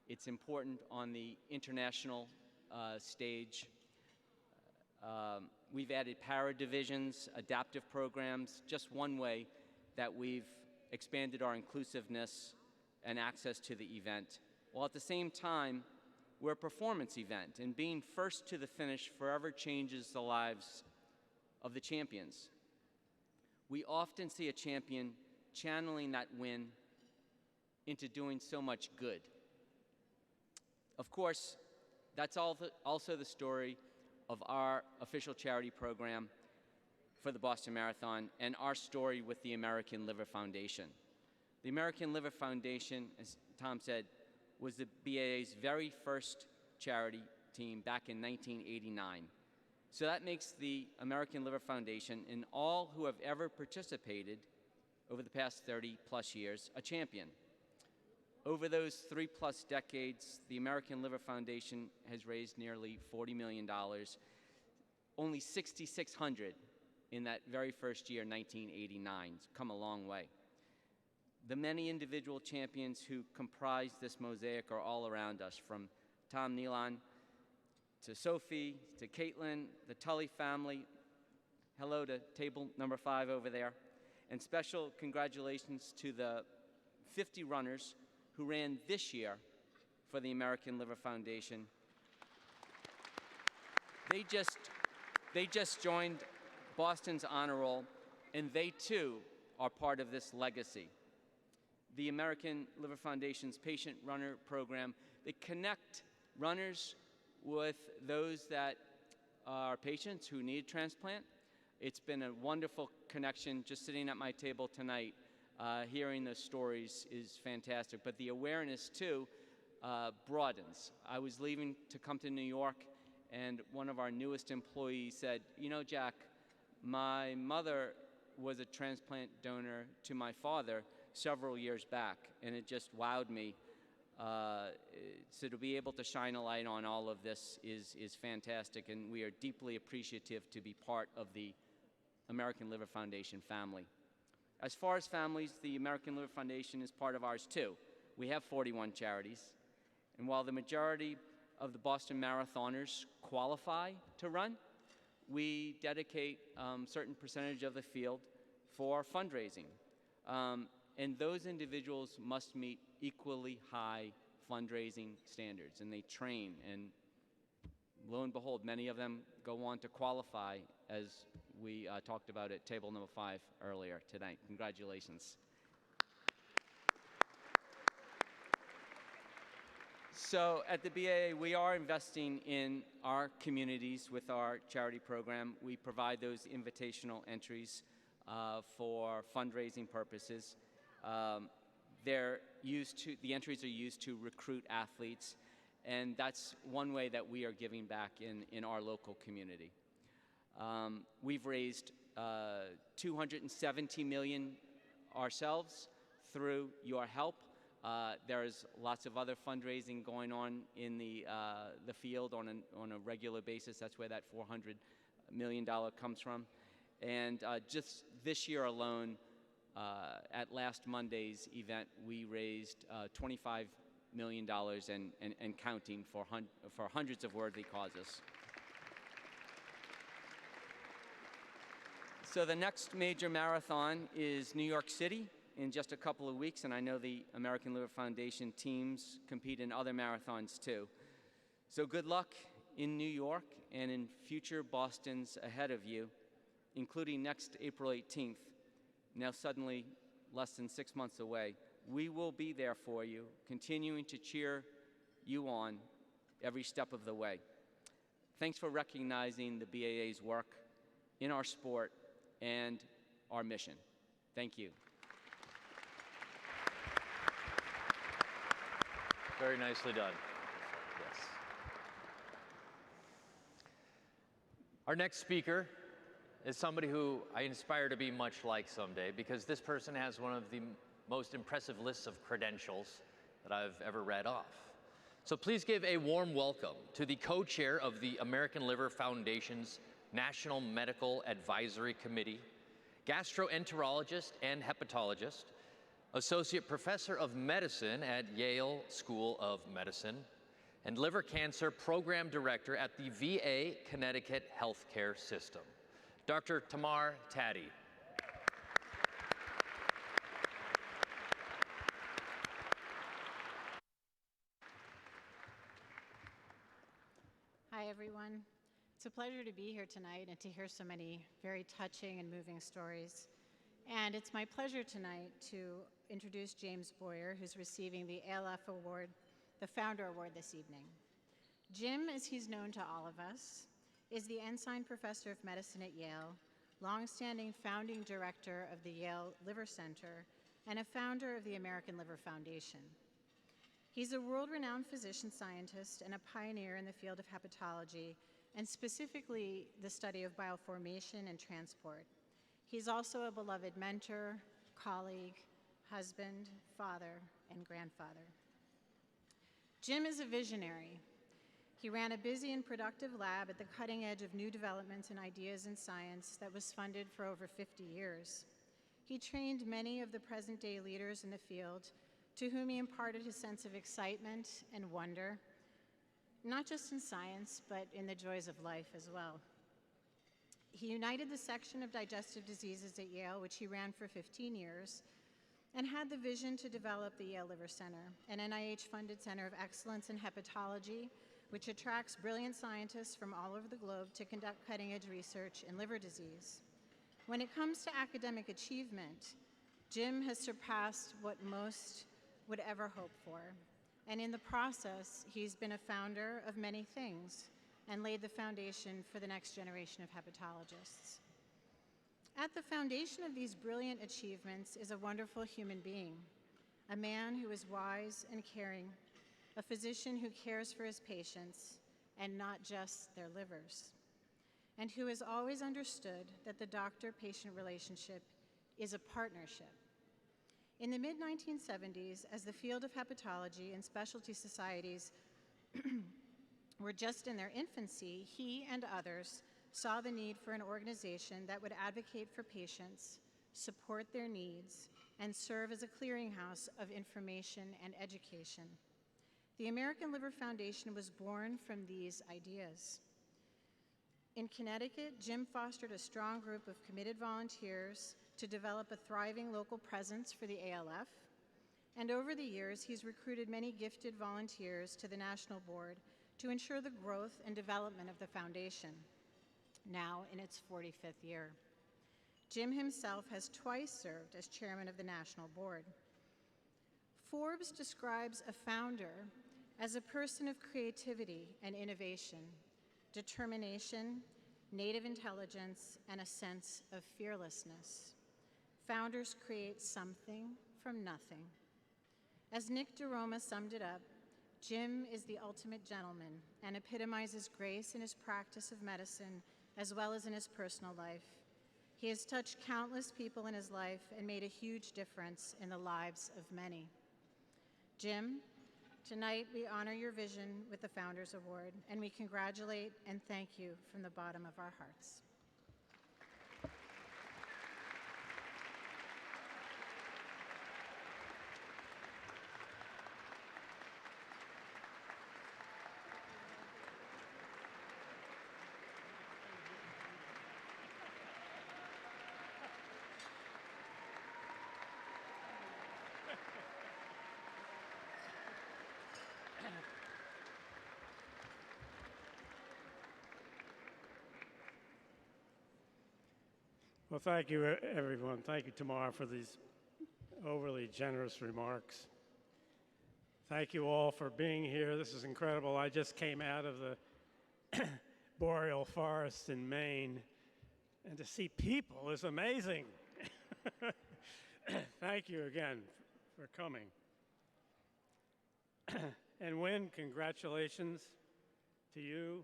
It's important on the international stage. We've added para divisions, adaptive programs, just one way that we've expanded our inclusiveness and access to the event. While at the same time, we're a performance event, and being first to the finish forever changes the lives of the champions. We often see a champion channeling that win into doing so much good. Of course, that's also the story of our official charity program for the Boston Marathon and our story with the American Liver Foundation. The American Liver Foundation, as Tom said, was the BAA's very first charity team back in 1989. So that makes the American Liver Foundation and all who have ever participated over the past 30+ years a champion. Over those 3+ decades, the American Liver Foundation has raised nearly $40 million, only 6,600 in that very first year, 1989. It's come a long way. The many individual champions who comprise this mosaic are all around us, from Tom Nealon to Sophie to Caitlin, the Tully family. Hello to table number 5 over there. And special congratulations to the 50 runners who ran this year for the American Liver Foundation. They just joined Boston's honor roll, and they too are part of this legacy. The American Liver Foundation's patient runner program, they connect runners with those that are patients who need transplant. It's been a wonderful connection. Just sitting at my table tonight, hearing those stories is fantastic. But the awareness, too, broadens. I was leaving to come to New York, and one of our newest employees said, "You know, Jack, my mother was a transplant donor to my father several years back," and it just wowed me. So to be able to shine a light on all of this is fantastic, and we are deeply appreciative to be part of the American Liver Foundation family. As far as families, the American Liver Foundation is part of ours too. We have 41 charities, and while the majority of the Boston Marathoners qualify to run, we dedicate a certain percentage of the field for fundraising. And those individuals must meet equally high fundraising standards, and they train, and lo and behold, many of them go on to qualify, as we talked about at table number 5 earlier tonight. Congratulations. So at the BAA, we are investing in our communities with our charity program. We provide those invitational entries for fundraising purposes. The entries are used to recruit athletes, and that's one way that we are giving back in our local community. We've raised $270 million ourselves through your help. There's lots of other fundraising going on in the field on a regular basis. That's where that $400 million comes from. And just this year alone, at last Monday's event, we raised $25 million and counting for hundreds of worthy causes. So the next major marathon is New York City in just a couple of weeks, and I know the American Liver Foundation teams compete in other marathons too. So good luck in New York and in future Bostons ahead of you, including next April 18th, now suddenly less than 6 months away. We will be there for you, continuing to cheer you on every step of the way. Thanks for recognizing the BAA's work in our sport and our mission. Thank you. Very nicely done. Yes. Our next speaker is somebody who I aspire to be much like someday, because this person has one of the most impressive lists of credentials that I've ever read off. So please give a warm welcome to the co-chair of the American Liver Foundation's National Medical Advisory Committee, gastroenterologist and hepatologist, associate professor of medicine at Yale School of Medicine, and liver cancer program director at the VA Connecticut Health Care System, Dr. Tamar Taddei. Hi, everyone. It's a pleasure to be here tonight and to hear so many very touching and moving stories. And it's my pleasure tonight to introduce James Boyer, who's receiving the ALF Award, the Founder Award this evening. Jim, as he's known to all of us, is the Ensign Professor of Medicine at Yale, longstanding founding director of the Yale Liver Center, and a founder of the American Liver Foundation. He's a world-renowned physician scientist and a pioneer in the field of hepatology, and specifically the study of bioformation and transport. He's also a beloved mentor, colleague, husband, father, and grandfather. Jim is a visionary. He ran a busy and productive lab at the cutting edge of new developments and ideas in science that was funded for over 50 years. He trained many of the present-day leaders in the field, to whom he imparted his sense of excitement and wonder, not just in science, but in the joys of life as well. He united the section of digestive diseases at Yale, which he ran for 15 years, and had the vision to develop the Yale Liver Center, an NIH-funded center of excellence in hepatology, which attracts brilliant scientists from all over the globe to conduct cutting-edge research in liver disease. When it comes to academic achievement, Jim has surpassed what most would ever hope for. And in the process, he's been a founder of many things and laid the foundation for the next generation of hepatologists. At the foundation of these brilliant achievements is a wonderful human being, a man who is wise and caring, a physician who cares for his patients and not just their livers, and who has always understood that the doctor-patient relationship is a partnership. In the mid-1970s, as the field of hepatology and specialty societies were just in their infancy, he and others saw the need for an organization that would advocate for patients, support their needs, and serve as a clearinghouse of information and education. The American Liver Foundation was born from these ideas. In Connecticut, Jim fostered a strong group of committed volunteers to develop a thriving local presence for the ALF, and over the years, he's recruited many gifted volunteers to the national board to ensure the growth and development of the foundation, now in its 45th year. Jim himself has twice served as chairman of the national board. Forbes describes a founder as a person of creativity and innovation, determination, native intelligence, and a sense of fearlessness. Founders create something from nothing. As Nick DeRoma summed it up, Jim is the ultimate gentleman and epitomizes grace in his practice of medicine as well as in his personal life. He has touched countless people in his life and made a huge difference in the lives of many. Jim, tonight we honor your vision with the Founders Award, and we congratulate and thank you from the bottom of our hearts. Well, thank you, everyone. Thank you, Tamar, for these overly generous remarks. Thank you all for being here. This is incredible. I just came out of the boreal forest in Maine, and to see people is amazing. Thank you again for coming. And Wynn, congratulations to you.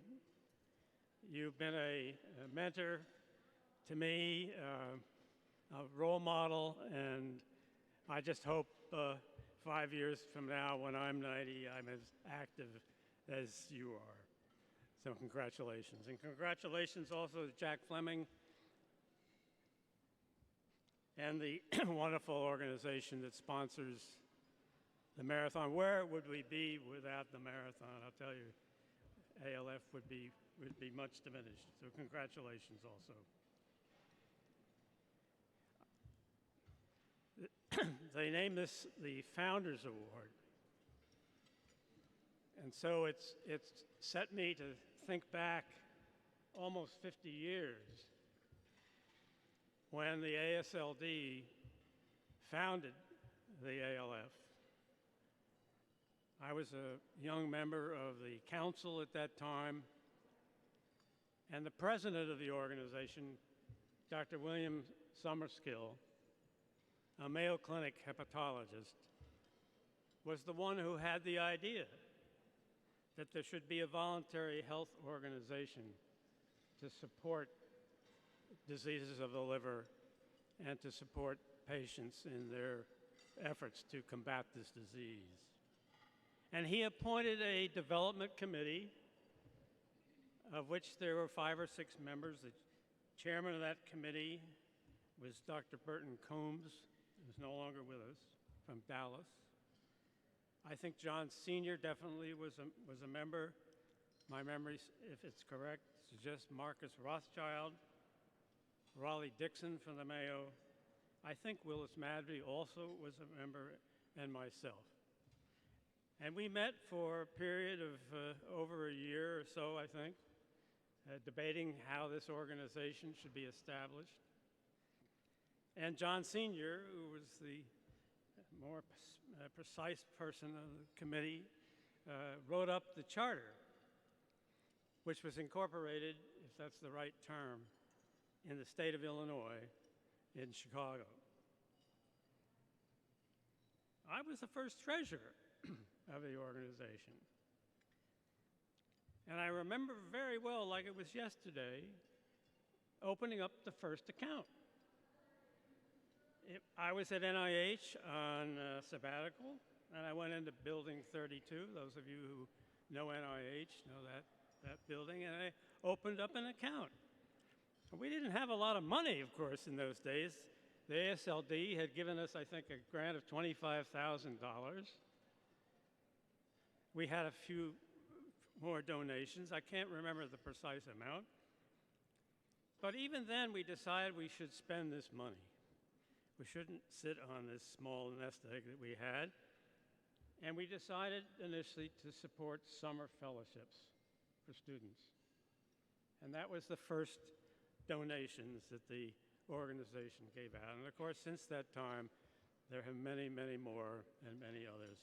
You've been a mentor to me, a role model, and I just hope 5 years from now, when I'm 90, I'm as active as you are. So congratulations. And congratulations also to Jack Fleming and the wonderful organization that sponsors the marathon. Where would we be without the marathon? I'll tell you, ALF would be much diminished. So congratulations also. They named this the Founders Award. And so it's set me to think back almost 50 years when the ASLD founded the ALF. I was a young member of the council at that time, and the president of the organization, Dr. William Summerskill, a Mayo Clinic hepatologist, was the one who had the idea that there should be a voluntary health organization to support diseases of the liver and to support patients in their efforts to combat this disease. And he appointed a development committee, of which there were 5 or 6 members. The chairman of that committee was Dr. Burton Combs, who's no longer with us, from Dallas. I think John Sr. definitely was a member. My memory, if it's correct, suggests Marcus Rothschild, Raleigh Dixon from the Mayo. I think Willis Madry also was a member, and myself. And we met for a period of over a year or so, I think, debating how this organization should be established. And John Sr., who was the more precise person of the committee, wrote up the charter, which was incorporated, if that's the right term, in the state of Illinois, in Chicago. I was the first treasurer of the organization. And I remember very well, like it was yesterday, opening up the first account. I was at NIH on sabbatical, and I went into Building 32. Those of you who know NIH know that building, and I opened up an account. We didn't have a lot of money, of course, in those days. The ASLD had given us, I think, a grant of $25,000. We had a few more donations. I can't remember the precise amount. But even then, we decided we should spend this money. We shouldn't sit on this small nest egg that we had. And we decided initially to support summer fellowships for students. And that was the first donations that the organization gave out. And of course, since that time, there have many, many more and many others.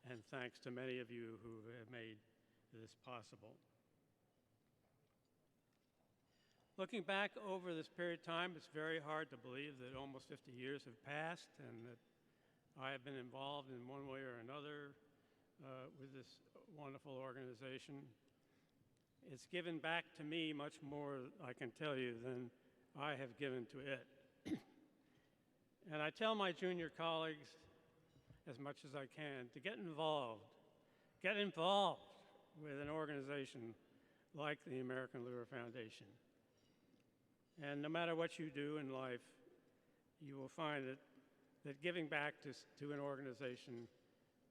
And thanks to many of you who have made this possible. Looking back over this period of time, it's very hard to believe that almost 50 years have passed and that I have been involved in one way or another with this wonderful organization. It's given back to me much more, I can tell you, than I have given to it. And I tell my junior colleagues, as much as I can, to get involved with an organization like the American Liver Foundation. And no matter what you do in life, you will find that giving back to an organization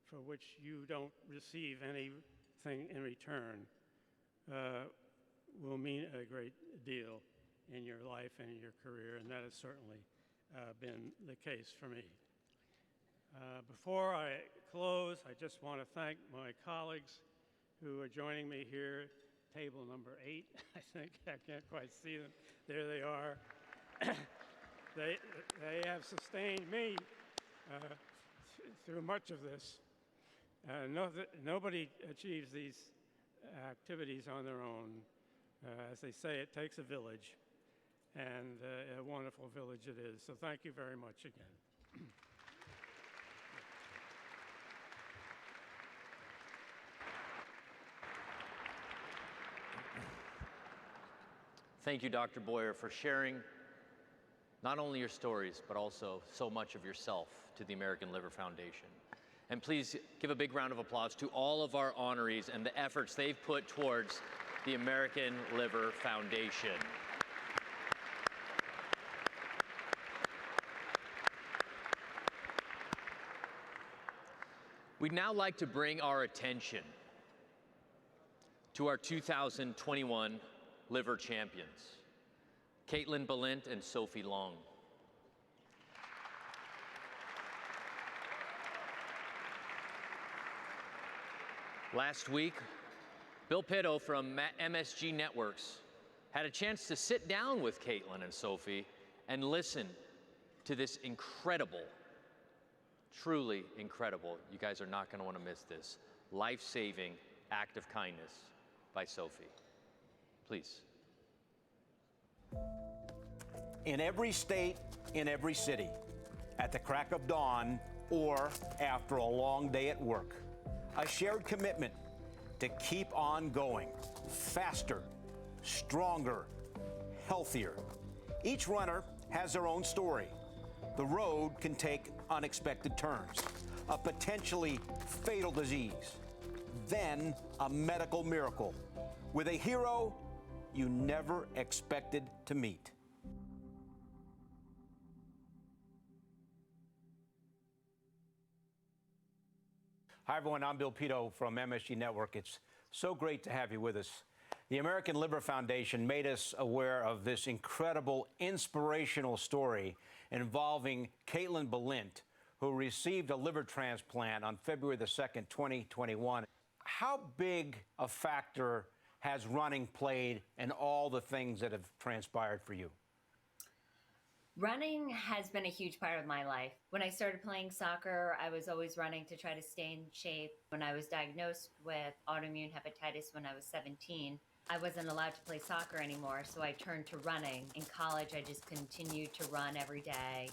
for which you don't receive anything in return will mean a great deal in your life and in your career, and that has certainly been the case for me. Before I close, I just want to thank my colleagues who are joining me here. Table number 8, I think. I can't quite see them. There they are. They have sustained me through much of this. Nobody achieves these activities on their own. As they say, it takes a village, and a wonderful village it is. So thank you very much again. Thank you, Dr. Boyer, for sharing not only your stories, but also so much of yourself to the American Liver Foundation. And please give a big round of applause to all of our honorees and the efforts they've put towards the American Liver Foundation. We'd now like to bring our attention to our 2021 Liver Champions, Caitlin Balint and Sophie Long. Last week, Bill Pitto from MSG Networks had a chance to sit down with Caitlin and Sophie and listen to this incredible, truly incredible, you guys are not going to want to miss this, life-saving act of kindness by Sophie. Please. In every state, in every city, at the crack of dawn, or after a long day at work. A shared commitment to keep on going, faster, stronger, healthier. Each runner has their own story. The road can take unexpected turns, a potentially fatal disease, then a medical miracle with a hero you never expected to meet. Hi, everyone. I'm Bill Pito from MSG Network. It's so great to have you with us. The American Liver Foundation made us aware of this incredible, inspirational story involving Caitlin Balint, who received a liver transplant on February the 2nd, 2021. How big a factor has running played in all the things that have transpired for you? Running has been a huge part of my life. When I started playing soccer, I was always running to try to stay in shape. When I was diagnosed with autoimmune hepatitis when I was 17, I wasn't allowed to play soccer anymore, so I turned to running. In college, I just continued to run every day.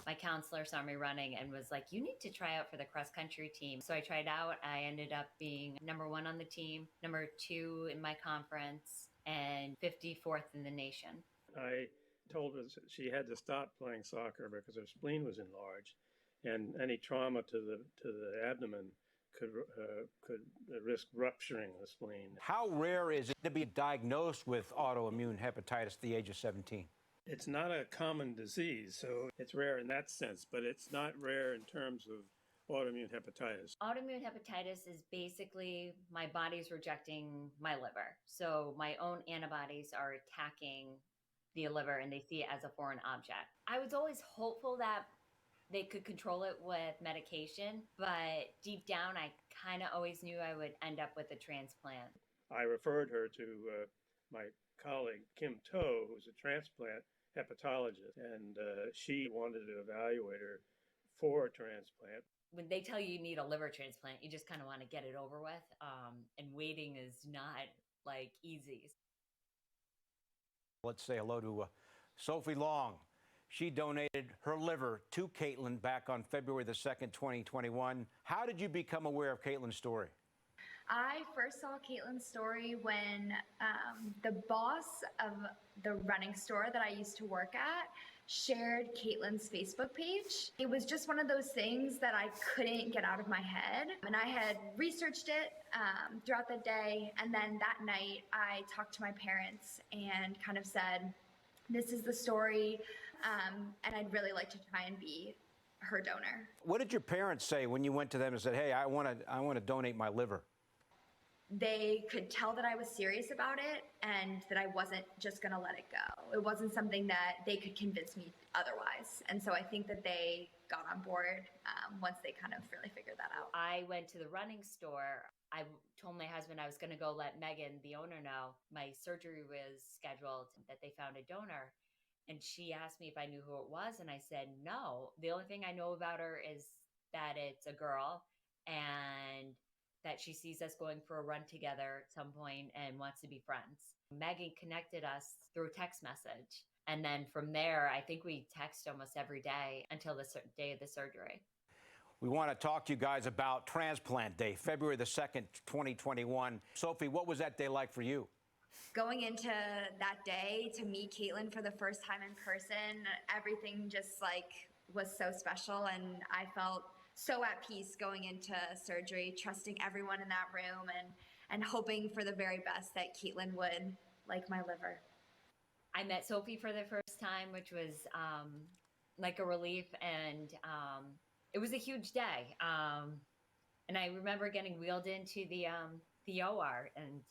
My counselor saw me running and was like, you need to try out for the cross-country team. So I tried out. I ended up being #1 on the team, #2 in my conference, and 54th in the nation. I told her she had to stop playing soccer because her spleen was enlarged, and any trauma to the abdomen could risk rupturing the spleen. How rare is it to be diagnosed with autoimmune hepatitis at the age of 17? It's not a common disease, so it's rare in that sense, but it's not rare in terms of autoimmune hepatitis. Autoimmune hepatitis is basically my body's rejecting my liver. So my own antibodies are attacking the liver and they see it as a foreign object. I was always hopeful that they could control it with medication, but deep down, I kind of always knew I would end up with a transplant. I referred her to my colleague, Kim Toe, who's a transplant hepatologist, and she wanted to evaluate her for a transplant. When they tell you need a liver transplant, you just kind of want to get it over with, and waiting is not like easy. Let's say hello to Sophie Long. She donated her liver to Caitlin back on February the 2nd, 2021. How did you become aware of Caitlin's story? I first saw Caitlin's story when the boss of the running store that I used to work at shared Caitlin's Facebook page. It was just one of those things that I couldn't get out of my head. And I had researched it throughout the day. And then that night I talked to my parents and kind of said, this is the story. And I'd really like to try and be her donor. What did your parents say when you went to them and said, hey, I want to donate my liver? They could tell that I was serious about it and that I wasn't just going to let it go. It wasn't something that they could convince me otherwise. And so I think that they got on board once they kind of really figured that out. I went to the running store. I told my husband I was going to go let Megan, the owner, know my surgery was scheduled, that they found a donor. And she asked me if I knew who it was. And I said, no. The only thing I know about her is that it's a girl and that she sees us going for a run together at some point and wants to be friends. Megan connected us through a text message. And then from there, I think we text almost every day until the day of the surgery. We want to talk to you guys about Transplant Day, February the 2nd, 2021. Sophie, what was that day like for you? Going into that day to meet Caitlin for the first time in person, everything just was so special, and I felt so at peace going into surgery, trusting everyone in that room and hoping for the very best that Caitlin would like my liver. I met Sophie for the first time, which was like a relief, and it was a huge day. And I remember getting wheeled into the OR, and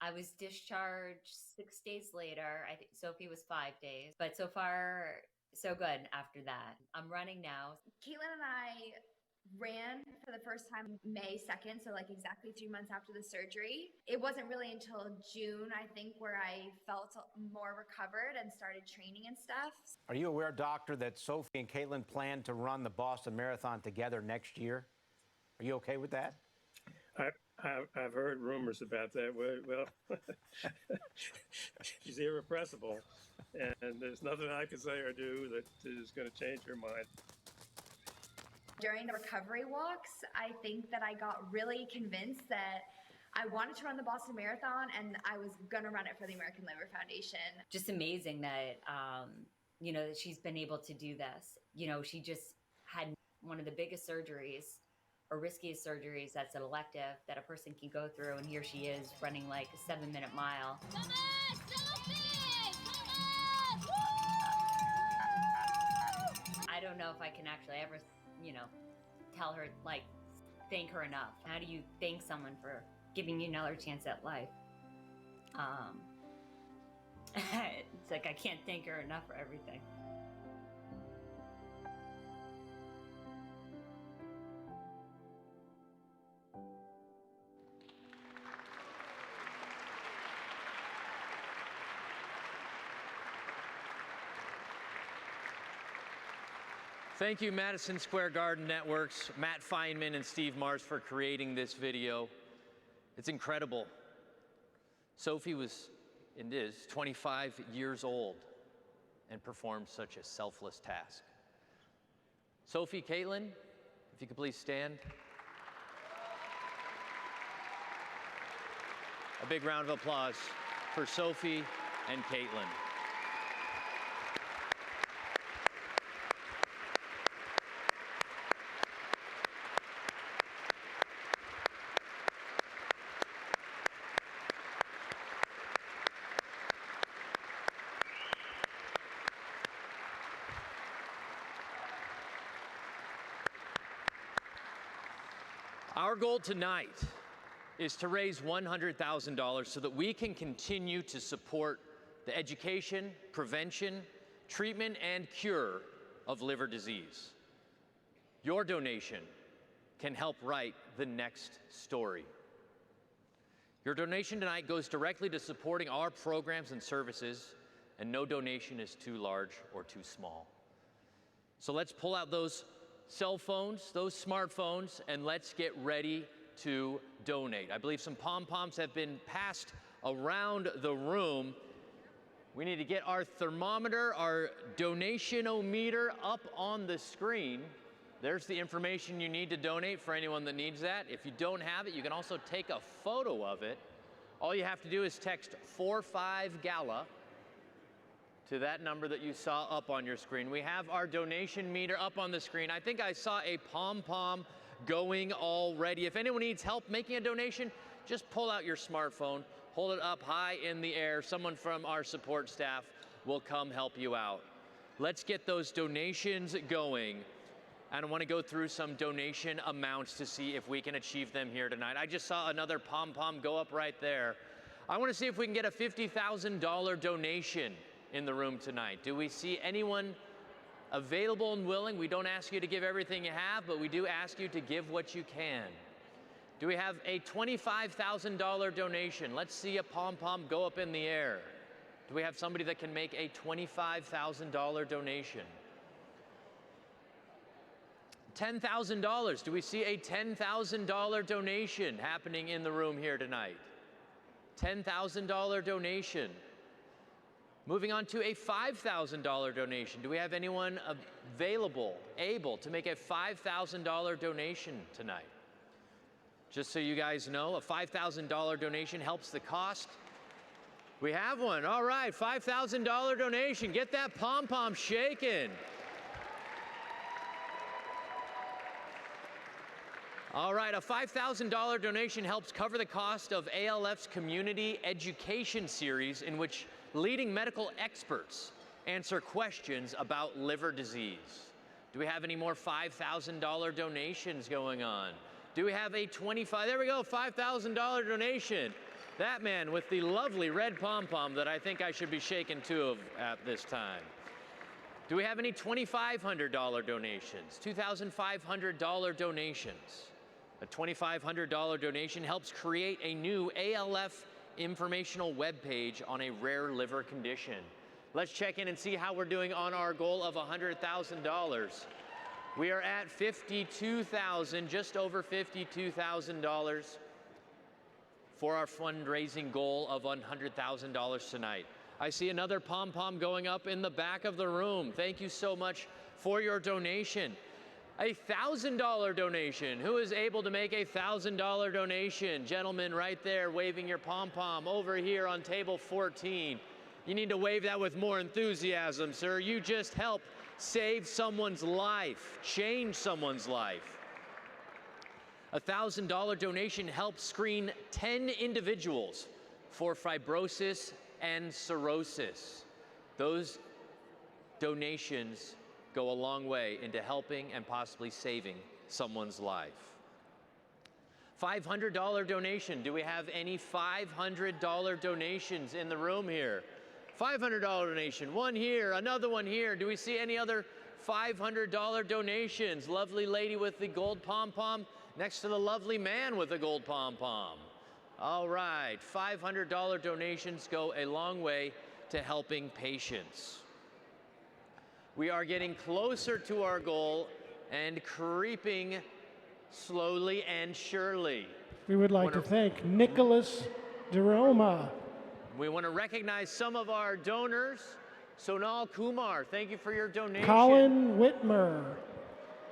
I was discharged 6 days later. I think Sophie was 5 days, but so far, so good after that. I'm running now. Caitlin and I ran for the first time May 2nd, so exactly 3 months after the surgery. It wasn't really until June, I think, where I felt more recovered and started training and stuff. Are you aware, doctor, that Sophie and Caitlin plan to run the Boston Marathon together next year? Are you okay with that? I've heard rumors about that. Well, she's irrepressible, and there's nothing I can say or do that is going to change her mind. During the recovery walks, I think that I got really convinced that I wanted to run the Boston Marathon and I was going to run it for the American Liver Foundation. Just amazing that, that she's been able to do this. She just had one of the biggest surgeries or riskiest surgeries that's an elective that a person can go through, and here she is running like a 7-minute mile. Come on, Sophie! Come on! I don't know if I can actually ever, tell her, thank her enough. How do you thank someone for giving you another chance at life? It's like I can't thank her enough for everything. Thank you, Madison Square Garden Networks, Matt Feynman and Steve Mars for creating this video. It's incredible. Sophie was, and is, 25 years old and performed such a selfless task. Sophie, Caitlin, if you could please stand. A big round of applause for Sophie and Caitlin. Our goal tonight is to raise $100,000 so that we can continue to support the education, prevention, treatment, and cure of liver disease. Your donation can help write the next story. Your donation tonight goes directly to supporting our programs and services, and no donation is too large or too small. So let's pull out those cell phones, those smartphones, and let's get ready to donate. I believe some pom-poms have been passed around the room. We need to get our thermometer, our donation-o-meter up on the screen. There's the information you need to donate for anyone that needs that. If you don't have it, you can also take a photo of it. All you have to do is text 45-GALA to that number that you saw up on your screen. We have our donation meter up on the screen. I think I saw a pom-pom going already. If anyone needs help making a donation, just pull out your smartphone, hold it up high in the air. Someone from our support staff will come help you out. Let's get those donations going. And I want to go through some donation amounts to see if we can achieve them here tonight. I just saw another pom-pom go up right there. I want to see if we can get a $50,000 donation in the room tonight. Do we see anyone available and willing? We don't ask you to give everything you have, but we do ask you to give what you can. Do we have a $25,000 donation? Let's see a pom-pom go up in the air. Do we have somebody that can make a $25,000 donation? $10,000. Do we see a $10,000 donation happening in the room here tonight? $10,000 donation. Moving on to a $5,000 donation. Do we have anyone available, able to make a $5,000 donation tonight? Just so you guys know, a $5,000 donation helps the cost. We have one. All right, $5,000 donation. Get that pom-pom shaking. All right, a $5,000 donation helps cover the cost of ALF's community education series, in which leading medical experts answer questions about liver disease. Do we have any more $5,000 donations going on? Do we have a there we go, $5,000 donation. That man with the lovely red pom-pom that I think I should be shaking two of at this time. Do we have any $2,500 donations? $2,500 donations. A $2,500 donation helps create a new ALF informational webpage on a rare liver condition. Let's check in and see how we're doing on our goal of $100,000. We are at $52,000, just over $52,000. for our fundraising goal of $100,000 tonight. I see another pom-pom going up in the back of the room. Thank you so much for your donation. A $1,000 donation. Who is able to make a $1,000 donation? Gentlemen right there waving your pom-pom over here on table 14. You need to wave that with more enthusiasm, sir. You just helped save someone's life, change someone's life. A $1,000 donation helps screen 10 individuals for fibrosis and cirrhosis. Those donations go a long way into helping and possibly saving someone's life. $500 donation. Do we have any $500 donations in the room here? $500 donation. One here, another one here. Do we see any other $500 donations? Lovely lady with the gold pom-pom next to the lovely man with the gold pom-pom. All right, $500 donations go a long way to helping patients. We are getting closer to our goal and creeping slowly and surely. We would like to thank Nicholas DeRoma. We want to recognize some of our donors. Sonal Kumar, thank you for your donation. Colin Whitmer.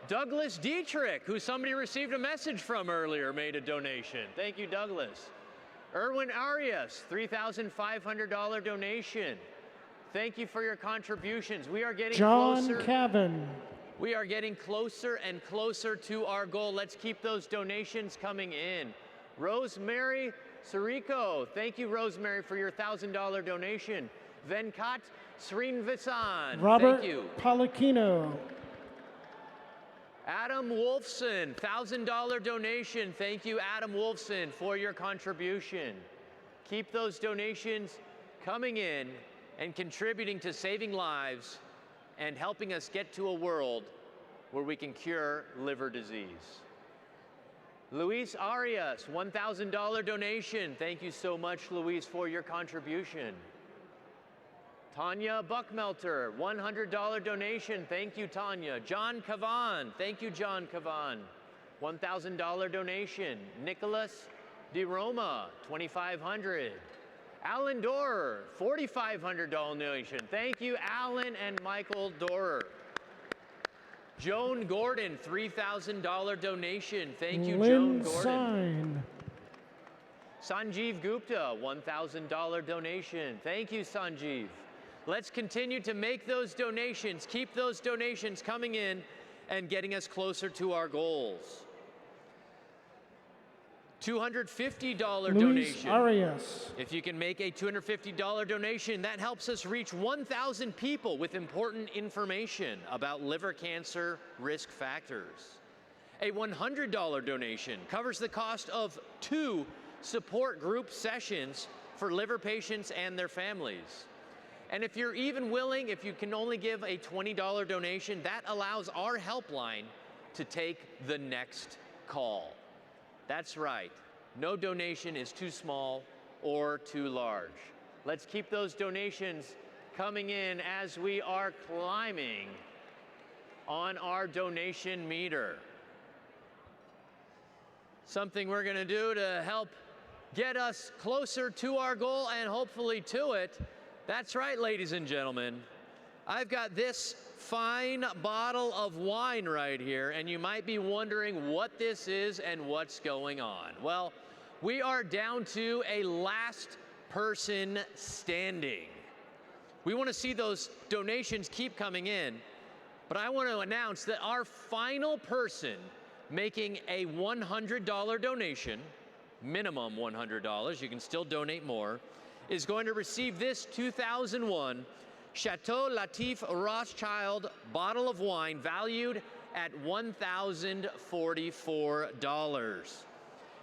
Douglas Dietrich, who somebody received a message from earlier, made a donation. Thank you, Douglas. Irwin Arias, $3,500 donation. Thank you for your contributions. We are getting closer. John Cavan. We are getting closer and closer to our goal. Let's keep those donations coming in. Rosemary Sirico, thank you, Rosemary, for your $1,000 donation. Venkat Srinvasan, Robert thank you. Palakino. Adam Wolfson, $1,000 donation. Thank you, Adam Wolfson, for your contribution. Keep those donations coming in and contributing to saving lives and helping us get to a world where we can cure liver disease. Luis Arias, $1,000 donation. Thank you so much, Luis, for your contribution. Tanya Buckmelter, $100 donation. Thank you, Tanya. John Cavan, thank you, John Cavan. $1,000 donation. Nicholas DeRoma, $2,500. Alan Dorer, $4,500 donation. Thank you, Alan and Michael Dorer. Joan Gordon, $3,000 donation. Thank you, Joan Gordon. Sanjiv Gupta, $1,000 donation. Thank you, Sanjiv. Let's continue to make those donations, keep those donations coming in and getting us closer to our goals. $250 donation. Arias. If you can make a $250 donation, that helps us reach 1,000 people with important information about liver cancer risk factors. A $100 donation covers the cost of 2 support group sessions for liver patients and their families. And if you're even willing, if you can only give a $20 donation, that allows our helpline to take the next call. That's right. No donation is too small or too large. Let's keep those donations coming in as we are climbing on our donation meter. Something we're going to do to help get us closer to our goal and hopefully to it. That's right, ladies and gentlemen. I've got this fine bottle of wine right here, and you might be wondering what this is and what's going on. Well, we are down to a last person standing. We want to see those donations keep coming in, but I want to announce that our final person making a $100 donation, minimum $100, you can still donate more, is going to receive this 2001 Chateau Latif Rothschild bottle of wine valued at $1,044.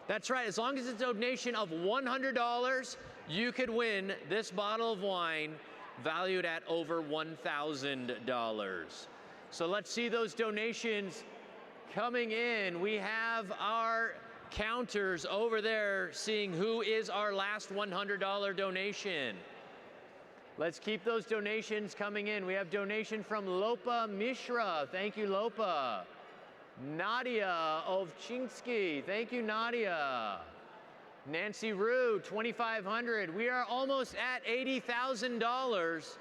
That's right, as long as it's a donation of $100, you could win this bottle of wine valued at over $1,000. So let's see those donations coming in. We have our counters over there seeing who is our last $100 donation. Let's keep those donations coming in. We have donation from Lopa Mishra. Thank you, Lopa. Nadia Ovchinsky. Thank you, Nadia. Nancy Rue, $2,500. We are almost at $80,000.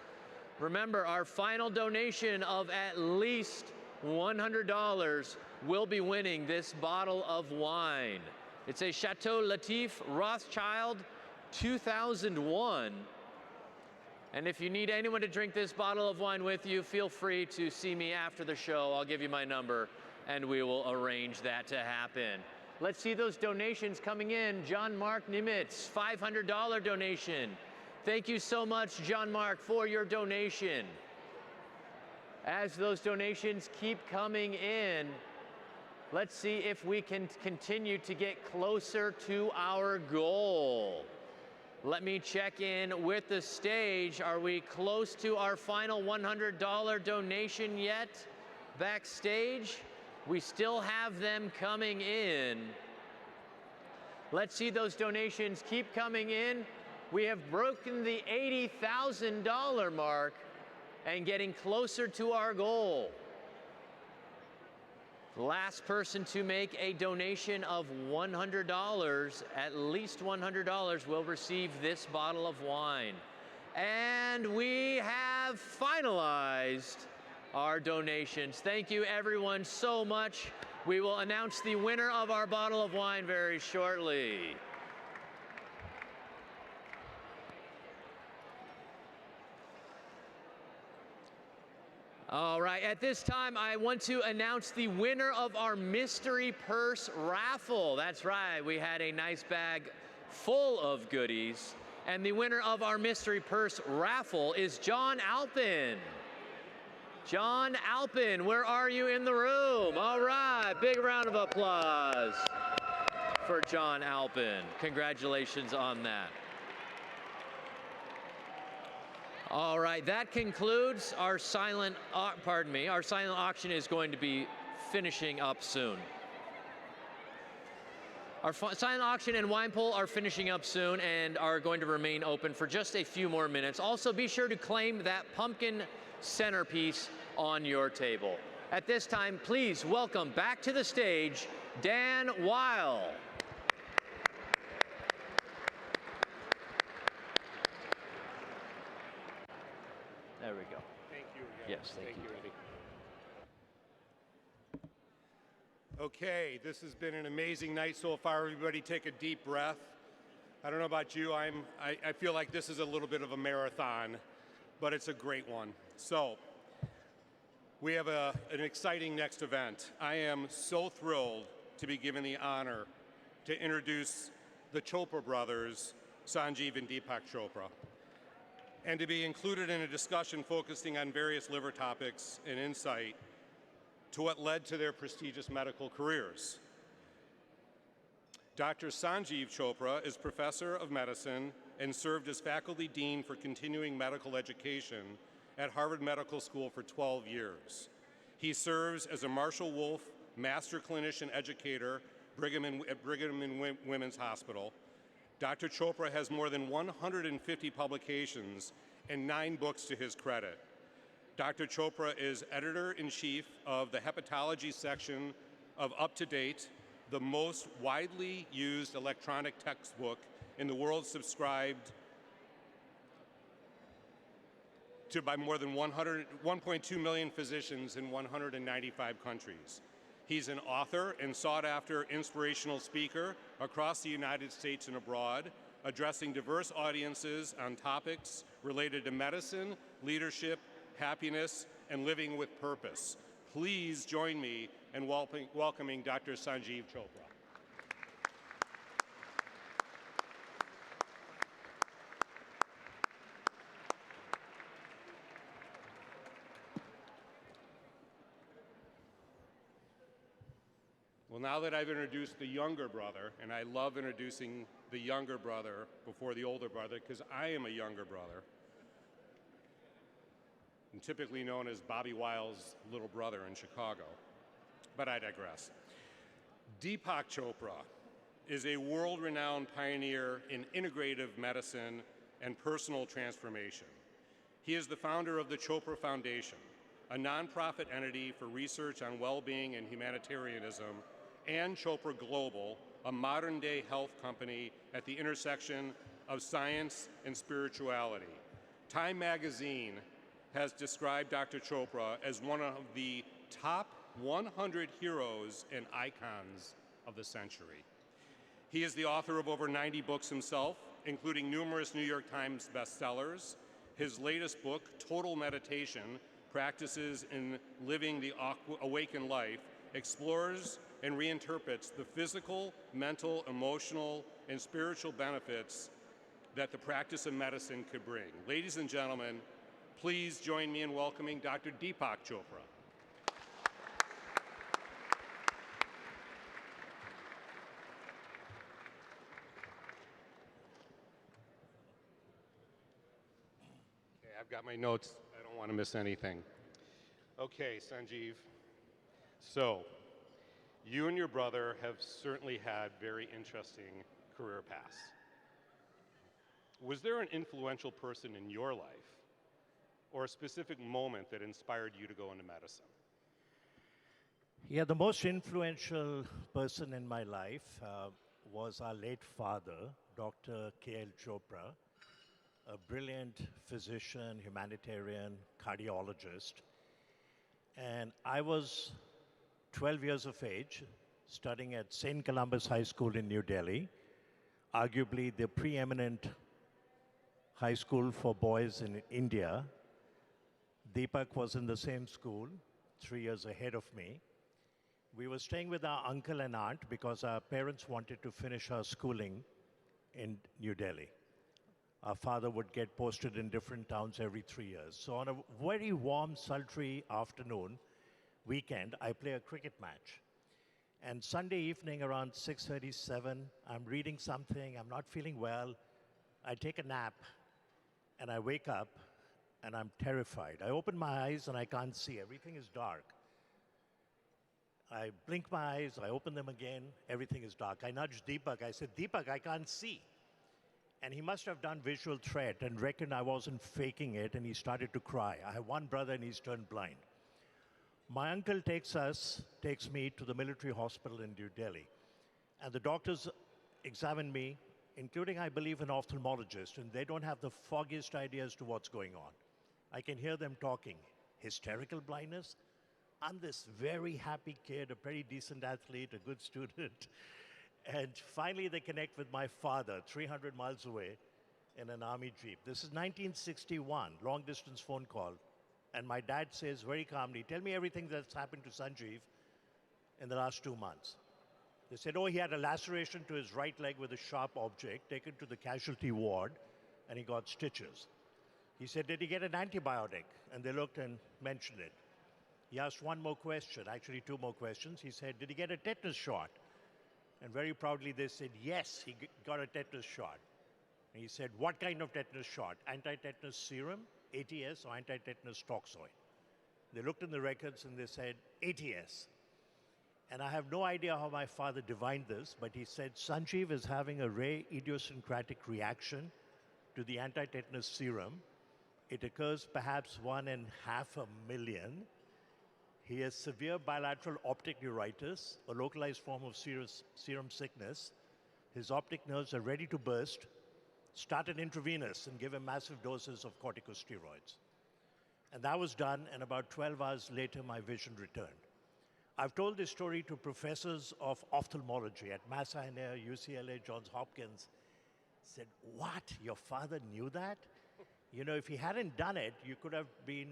Remember, our final donation of at least $100 will be winning this bottle of wine. It's a Chateau Latif Rothschild 2001. And if you need anyone to drink this bottle of wine with you, feel free to see me after the show. I'll give you my number, and we will arrange that to happen. Let's see those donations coming in. John Mark Nimitz, $500 donation. Thank you so much, John Mark, for your donation. As those donations keep coming in, let's see if we can continue to get closer to our goal. Let me check in with the stage. Are we close to our final $100 donation yet? Backstage? We still have them coming in. Let's see those donations keep coming in. We have broken the $80,000 mark and getting closer to our goal. Last person to make a donation of $100, at least $100, will receive this bottle of wine. And we have finalized our donations. Thank you everyone so much. We will announce the winner of our bottle of wine very shortly. All right, at this time, I want to announce the winner of our mystery purse raffle. That's right, we had a nice bag full of goodies. And the winner of our mystery purse raffle is John Alpin. John Alpin, where are you in the room? All right, big round of applause for John Alpin. Congratulations on that. All right, that concludes our silent, our silent auction is going to be finishing up soon. Our silent auction and wine poll are finishing up soon and are going to remain open for just a few more minutes. Also, be sure to claim that pumpkin centerpiece on your table. At this time, please welcome back to the stage, Dan Weil. There we go. Thank you again. Yes, thank you. Eddie. Okay, this has been an amazing night so far. Everybody take a deep breath. I don't know about you, I feel like this is a little bit of a marathon, but it's a great one. So, we have an exciting next event. I am so thrilled to be given the honor to introduce the Chopra brothers, Sanjiv and Deepak Chopra, and to be included in a discussion focusing on various liver topics and insight to what led to their prestigious medical careers. Dr. Sanjiv Chopra is professor of medicine and served as faculty dean for continuing medical education at Harvard Medical School for 12 years. He serves as a Marshall Wolf Master Clinician Educator at Brigham and Women's Hospital. Dr. Chopra has more than 150 publications and 9 books to his credit. Dr. Chopra is editor-in-chief of the hepatology section of Up to Date, the most widely used electronic textbook in the world, subscribed to by more than 1.2 million physicians in 195 countries. He's an author and sought-after inspirational speaker across the United States and abroad, addressing diverse audiences on topics related to medicine, leadership, happiness, and living with purpose. Please join me in welcoming Dr. Sanjiv Chopra. Well, now that I've introduced the younger brother, and I love introducing the younger brother before the older brother because I am a younger brother, and typically known as Bobby Weil's little brother in Chicago, but I digress. Deepak Chopra is a world-renowned pioneer in integrative medicine and personal transformation. He is the founder of the Chopra Foundation, a nonprofit entity for research on well-being and humanitarianism and Chopra Global, a modern-day health company at the intersection of science and spirituality. Time magazine has described Dr. Chopra as one of the top 100 heroes and icons of the century. He is the author of over 90 books himself, including numerous New York Times bestsellers. His latest book, Total Meditation, Practices in Living the Awakened Life, explores and reinterprets the physical, mental, emotional, and spiritual benefits that the practice of medicine could bring. Ladies and gentlemen, please join me in welcoming Dr. Deepak Chopra. Okay, I've got my notes. I don't want to miss anything. Okay, Sanjiv. So, you and your brother have certainly had very interesting career paths. Was there an influential person in your life or a specific moment that inspired you to go into medicine? Yeah, the most influential person in my life was our late father, Dr. K.L. Chopra, a brilliant physician, humanitarian, cardiologist. And I was 12 years of age, studying at St. Columbus High School in New Delhi, arguably the preeminent high school for boys in India. Deepak was in the same school, 3 years ahead of me. We were staying with our uncle and aunt because our parents wanted to finish our schooling in New Delhi. Our father would get posted in different towns every 3 years. So on a very warm, sultry afternoon, weekend, I play a cricket match. And Sunday evening around 6:37, I'm reading something, I'm not feeling well. I take a nap and I wake up and I'm terrified. I open my eyes and I can't see, everything is dark. I blink my eyes, I open them again, everything is dark. I nudge Deepak, I said, Deepak, I can't see. And he must have done visual threat and reckoned I wasn't faking it, and he started to cry. I have one brother and he's turned blind. My uncle takes me to the military hospital in New Delhi. And the doctors examine me, including, I believe, an ophthalmologist, and they don't have the foggiest idea as to what's going on. I can hear them talking. Hysterical blindness? I'm this very happy kid, a pretty decent athlete, a good student. And finally, they connect with my father, 300 miles away, in an army jeep. This is 1961, long-distance phone call. And my dad says very calmly, tell me everything that's happened to Sanjiv in the last 2 months. They said, oh, he had a laceration to his right leg with a sharp object, taken to the casualty ward, and he got stitches. He said, did he get an antibiotic? And they looked and mentioned it. He asked one more question, actually 2 more questions. He said, did he get a tetanus shot? And very proudly they said, yes, he got a tetanus shot. And he said, what kind of tetanus shot? Anti-tetanus serum, ATS, or anti-tetanus toxoid? They looked in the records and they said, ATS. And I have no idea how my father divined this, but he said, Sanjiv is having a rare idiosyncratic reaction to the anti-tetanus serum. It occurs perhaps 1 in 500,000. He has severe bilateral optic neuritis, a localized form of serum sickness. His optic nerves are ready to burst. Start an intravenous and give him massive doses of corticosteroids. And that was done, and about 12 hours later, my vision returned. I've told this story to professors of ophthalmology at Mass Eye and Ear, UCLA, Johns Hopkins. Said, what, your father knew that? You know, if he hadn't done it, you could have been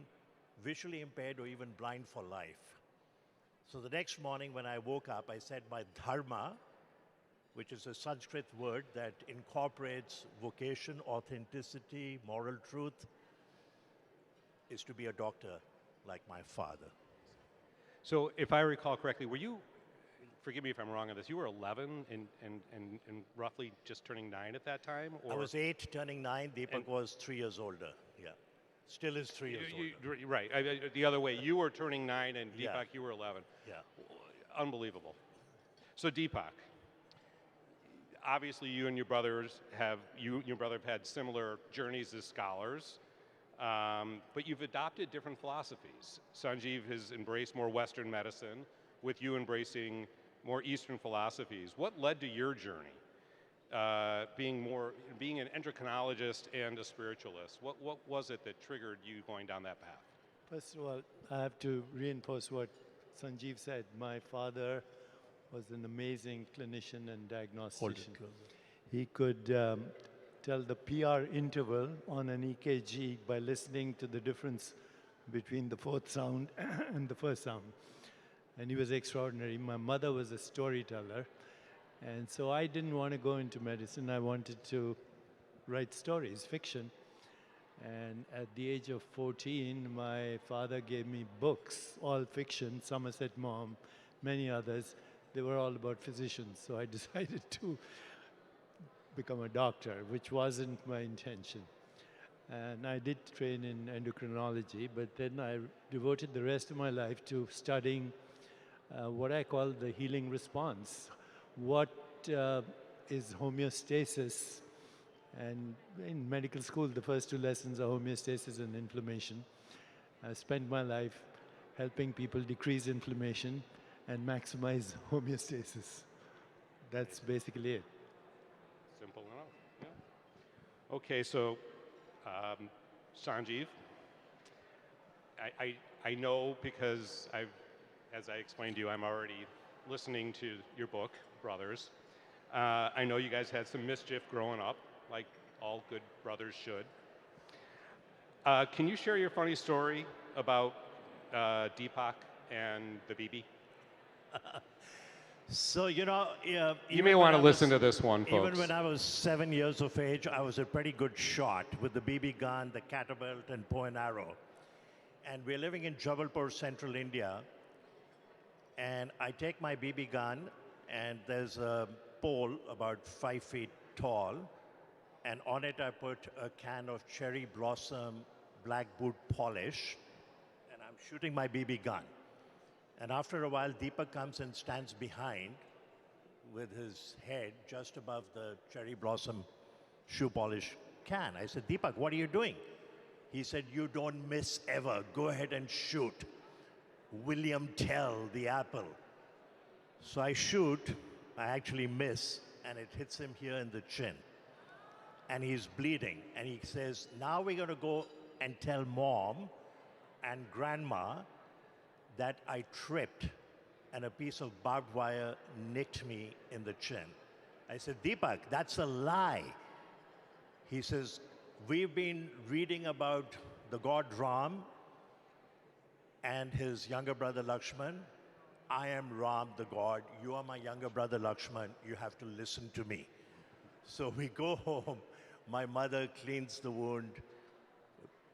visually impaired or even blind for life. So the next morning when I woke up, I said my dharma, which is a Sanskrit word that incorporates vocation, authenticity, moral truth, is to be a doctor like my father. So if I recall correctly, were you, forgive me if I'm wrong on this, you were 11 and roughly just turning 9 at that time? Or? I was 8 turning 9, Deepak was 3 years older, yeah. Still is 3 years older. Right, the other way, you were turning 9 and Deepak, yeah. You were 11. Yeah. Unbelievable. So Deepak, obviously you and your brothers have, your brother have had similar journeys as scholars, but you've adopted different philosophies. Sanjiv has embraced more Western medicine, with you embracing more Eastern philosophies. What led to your journey? Being an endocrinologist and a spiritualist. What was it that triggered you going down that path? First of all, I have to reinforce what Sanjiv said. My father was an amazing clinician and diagnostician. He could tell the PR interval on an EKG by listening to the difference between the fourth sound and the first sound. And he was extraordinary. My mother was a storyteller. And so I didn't want to go into medicine. I wanted to write stories, fiction. And at the age of 14, my father gave me books, all fiction, Somerset Maugham, many others. They were all about physicians. So I decided to become a doctor, which wasn't my intention. And I did train in endocrinology, but then I devoted the rest of my life to studying what I call the healing response. What is homeostasis? And in medical school, the first two lessons are homeostasis and inflammation. I spent my life helping people decrease inflammation and maximize homeostasis. That's basically it. Simple enough. Yeah. Okay, so Sanjiv, I know because as I explained to you, I'm already listening to your book, Brothers. I know you guys had some mischief growing up, like all good brothers should. Can you share your funny story about Deepak and the BB? So, you know, you may want to listen to this one, folks. Even when I was 7 years of age, I was a pretty good shot with the BB gun, the catapult, and bow and arrow. And we're living in Jabalpur, central India. And I take my BB gun, and there's a pole about 5 feet tall. And on it, I put a can of cherry blossom black boot polish. And I'm shooting my BB gun. And after a while, Deepak comes and stands behind with his head just above the cherry blossom shoe polish can. I said, Deepak, what are you doing? He said, you don't miss ever. Go ahead and shoot. William Tell, the apple. So I shoot, I actually miss, and it hits him here in the chin. And he's bleeding. And he says, now we're going to go and tell mom and grandma that I tripped and a piece of barbed wire nicked me in the chin. I said, Deepak, that's a lie. He says, we've been reading about the god Ram and his younger brother Lakshman. I am Ram, the god. You are my younger brother Lakshman. You have to listen to me. So we go home. My mother cleans the wound,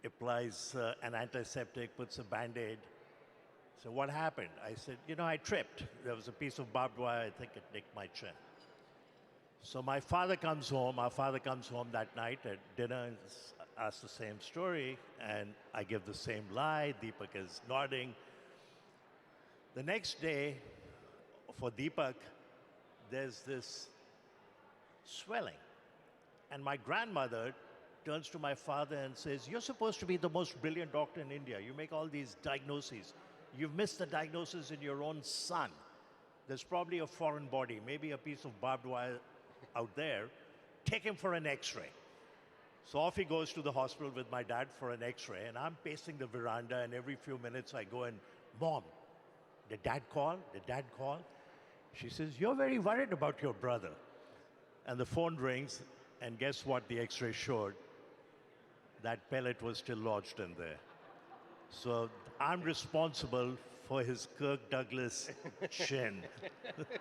applies an antiseptic, puts a Band-Aid. So what happened? I said, you know, I tripped. There was a piece of barbed wire. I think it nicked my chin. So my father comes home. Our father comes home that night at dinner and asks the same story. And I give the same lie. Deepak is nodding. The next day, for Deepak, there's this swelling. And my grandmother turns to my father and says, you're supposed to be the most brilliant doctor in India. You make all these diagnoses. You've missed the diagnosis in your own son. There's probably a foreign body, maybe a piece of barbed wire out there. Take him for an x-ray. So off he goes to the hospital with my dad for an x-ray, and I'm pacing the veranda, and every few minutes I go and, Mom, did Dad call? Did Dad call? She says, you're very worried about your brother. And the phone rings, and guess what the x-ray showed? That pellet was still lodged in there. So I'm responsible for his Kirk Douglas chin. Okay.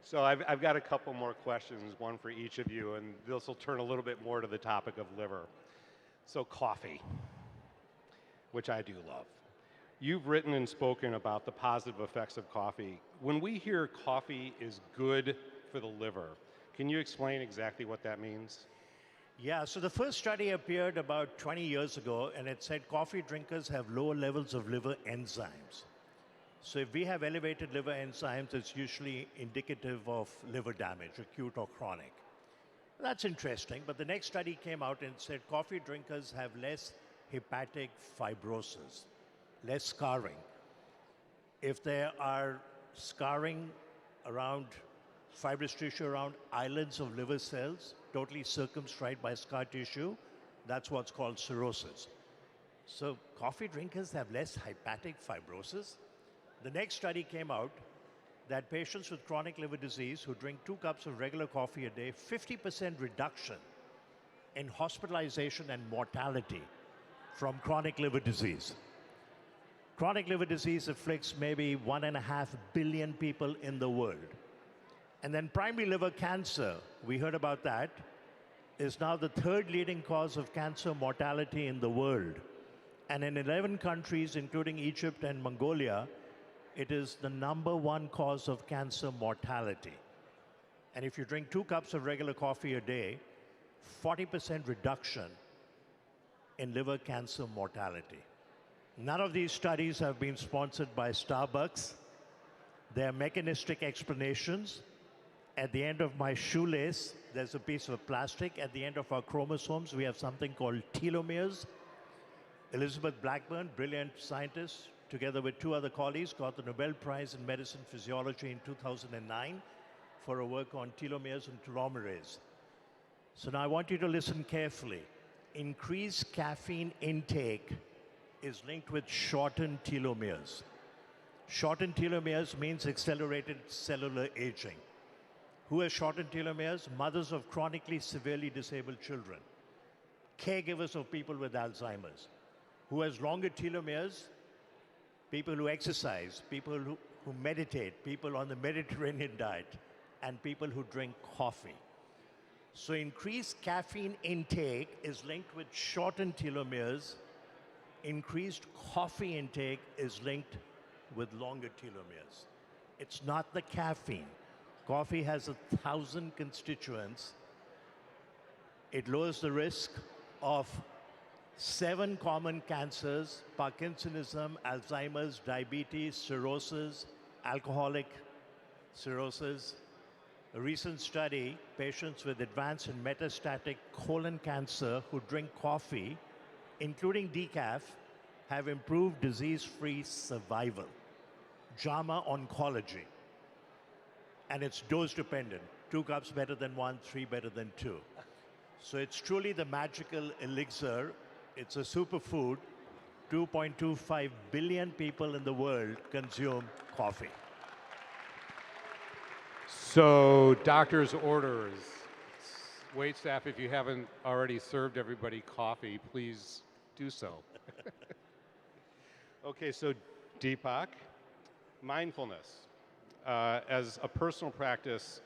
So I've got a couple more questions, one for each of you, and this will turn a little bit more to the topic of liver. So coffee, which I do love. You've written and spoken about the positive effects of coffee. When we hear coffee is good for the liver, can you explain exactly what that means? Yeah, so the first study appeared about 20 years ago, and it said coffee drinkers have lower levels of liver enzymes. So if we have elevated liver enzymes, it's usually indicative of liver damage, acute or chronic. That's interesting, but the next study came out and said coffee drinkers have less hepatic fibrosis, less scarring. if there are scarring around fibrous tissue around islands of liver cells, totally circumscribed by scar tissue, that's what's called cirrhosis. So coffee drinkers have less hepatic fibrosis. The next study came out that patients with chronic liver disease who drink 2 cups of regular coffee a day, 50% reduction in hospitalization and mortality from chronic liver disease. Chronic liver disease afflicts maybe 1.5 billion people in the world. And then primary liver cancer, we heard about that, is now the 3rd leading cause of cancer mortality in the world. And in 11 countries, including Egypt and Mongolia, it is the #1 cause of cancer mortality. And if you drink 2 cups of regular coffee a day, 40% reduction in liver cancer mortality. None of these studies have been sponsored by Starbucks. They are mechanistic explanations. At the end of my shoelace, there's a piece of plastic. At the end of our chromosomes, we have something called telomeres. Elizabeth Blackburn, brilliant scientist, together with 2 other colleagues, got the Nobel Prize in Medicine Physiology in 2009 for a work on telomeres and telomerase. So now I want you to listen carefully. Increased caffeine intake is linked with shortened telomeres. Shortened telomeres means accelerated cellular aging. Who has shortened telomeres? Mothers of chronically severely disabled children. Caregivers of people with Alzheimer's. Who has longer telomeres? People who exercise, people who meditate, people on the Mediterranean diet, and people who drink coffee. So increased caffeine intake is linked with shortened telomeres. Increased coffee intake is linked with longer telomeres. It's not the caffeine. Coffee has 1,000 constituents. It lowers the risk of 7 common cancers: Parkinsonism, Alzheimer's, diabetes, cirrhosis, alcoholic cirrhosis. A recent study, patients with advanced and metastatic colon cancer who drink coffee, including decaf, have improved disease-free survival. JAMA Oncology. And it's dose-dependent. 2 cups better than 1, 3 better than 2. So it's truly the magical elixir. It's a superfood. 2.25 billion people in the world consume coffee. So, doctor's orders. Waitstaff, if you haven't already served everybody coffee, please do so. Okay, so Deepak, mindfulness as a personal practice.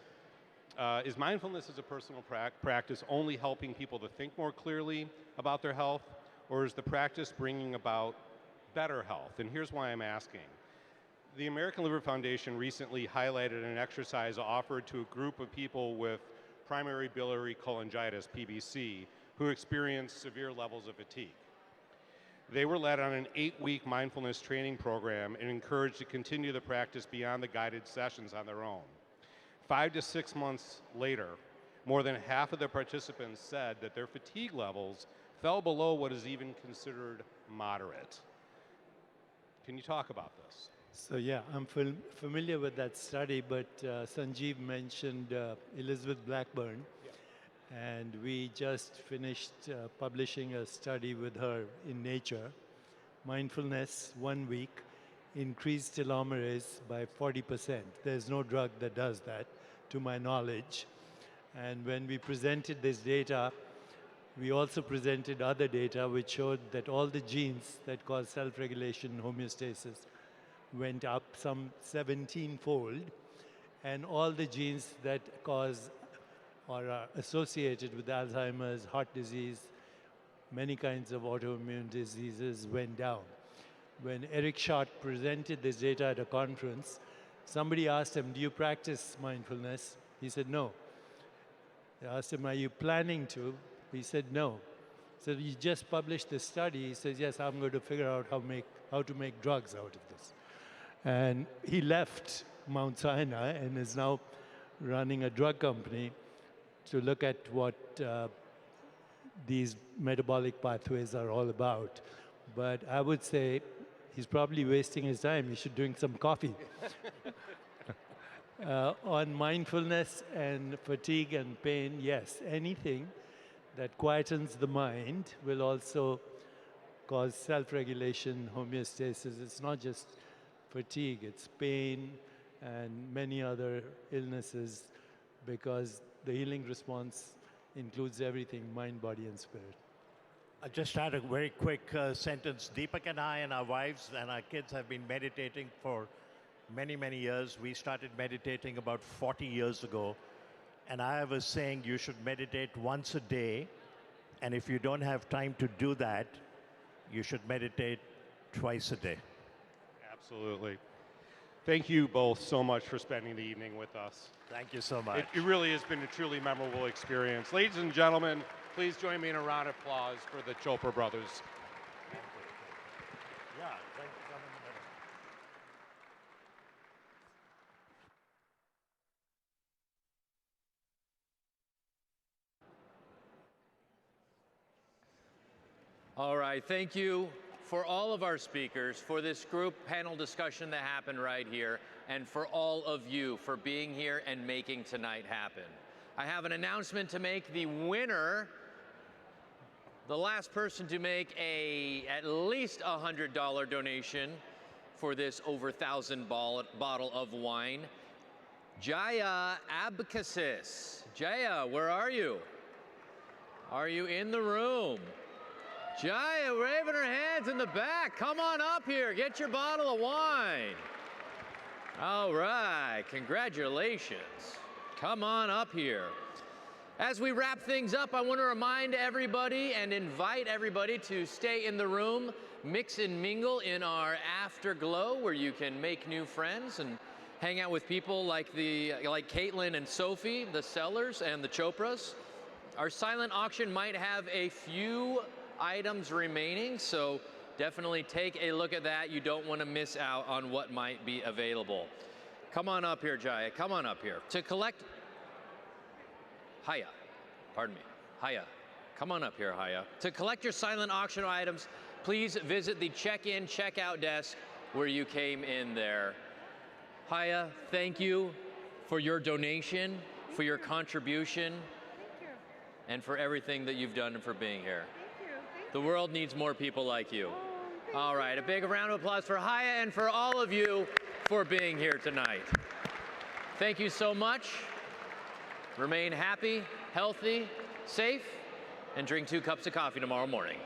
Is mindfulness as a personal practice only helping people to think more clearly about their health, or is the practice bringing about better health? And here's why I'm asking. The American Liver Foundation recently highlighted an exercise offered to a group of people with primary biliary cholangitis, PBC, who experienced severe levels of fatigue. They were led on an 8-week mindfulness training program and encouraged to continue the practice beyond the guided sessions on their own. 5 to 6 months later, more than half of the participants said that their fatigue levels fell below what is even considered moderate. Can you talk about this? So yeah, I'm familiar with that study, but Sanjiv mentioned Elizabeth Blackburn, and we just finished publishing a study with her in Nature. Mindfulness, 1 week, increased telomerase by 40%. There's no drug that does that, to my knowledge. And when we presented this data, we also presented other data which showed that all the genes that cause self-regulation and homeostasis went up some 17-fold, and all the genes that cause or are associated with Alzheimer's, heart disease, many kinds of autoimmune diseases went down. When Eric Schott presented this data at a conference, somebody asked him, do you practice mindfulness? He said, no. They asked him, are you planning to? He said, no. So you just published this study. He says, yes, I'm going to figure out how to make drugs out of this. And he left Mount Sinai and is now running a drug company to look at what these metabolic pathways are all about. But I would say He's probably wasting his time. He should drink some coffee. On mindfulness and fatigue and pain, yes, anything that quietens the mind will also cause self-regulation, homeostasis. It's not just fatigue, it's pain and many other illnesses, because the healing response includes everything, mind, body, and spirit. I just add a very quick sentence. Deepak and I and our wives and our kids have been meditating for many, many years. We started meditating about 40 years ago. And I was saying you should meditate once a day. And if you don't have time to do that, you should meditate twice a day. Absolutely. Thank you both so much for spending the evening with us. Thank you so much. It really has been a truly memorable experience. Ladies and gentlemen, please join me in a round of applause for the Chopra brothers. Yeah, thank you. All right, thank you for all of our speakers, for this group panel discussion that happened right here, and for all of you for being here and making tonight happen. I have an announcement to make. The winner, the last person to make at least $100 donation for this over 1,000 bottle of wine, Jaya Abkasis. Jaya, where are you? Are you in the room? Jaya, waving her hands in the back. Come on up here. Get your bottle of wine. All right. Congratulations. Come on up here. As we wrap things up, I want to remind everybody and invite everybody to stay in the room, mix and mingle in our afterglow, where you can make new friends and hang out with people like Caitlin and Sophie, the Sellers and the Chopras. Our silent auction might have a few items remaining, so definitely take a look at that. You don't want to miss out on what might be available. Come on up here, Jaya. Come on up here. To collect... Haya. Pardon me. Haya. Come on up here, Haya. To collect your silent auction items, please visit the check-in, check-out desk where you came in there. Haya, thank you for your donation, for your contribution, and for everything that you've done and for being here. The world needs more people like you. All right, a big round of applause for Haya and for all of you for being here tonight. Thank you so much. Remain happy, healthy, safe, and drink 2 cups of coffee tomorrow morning.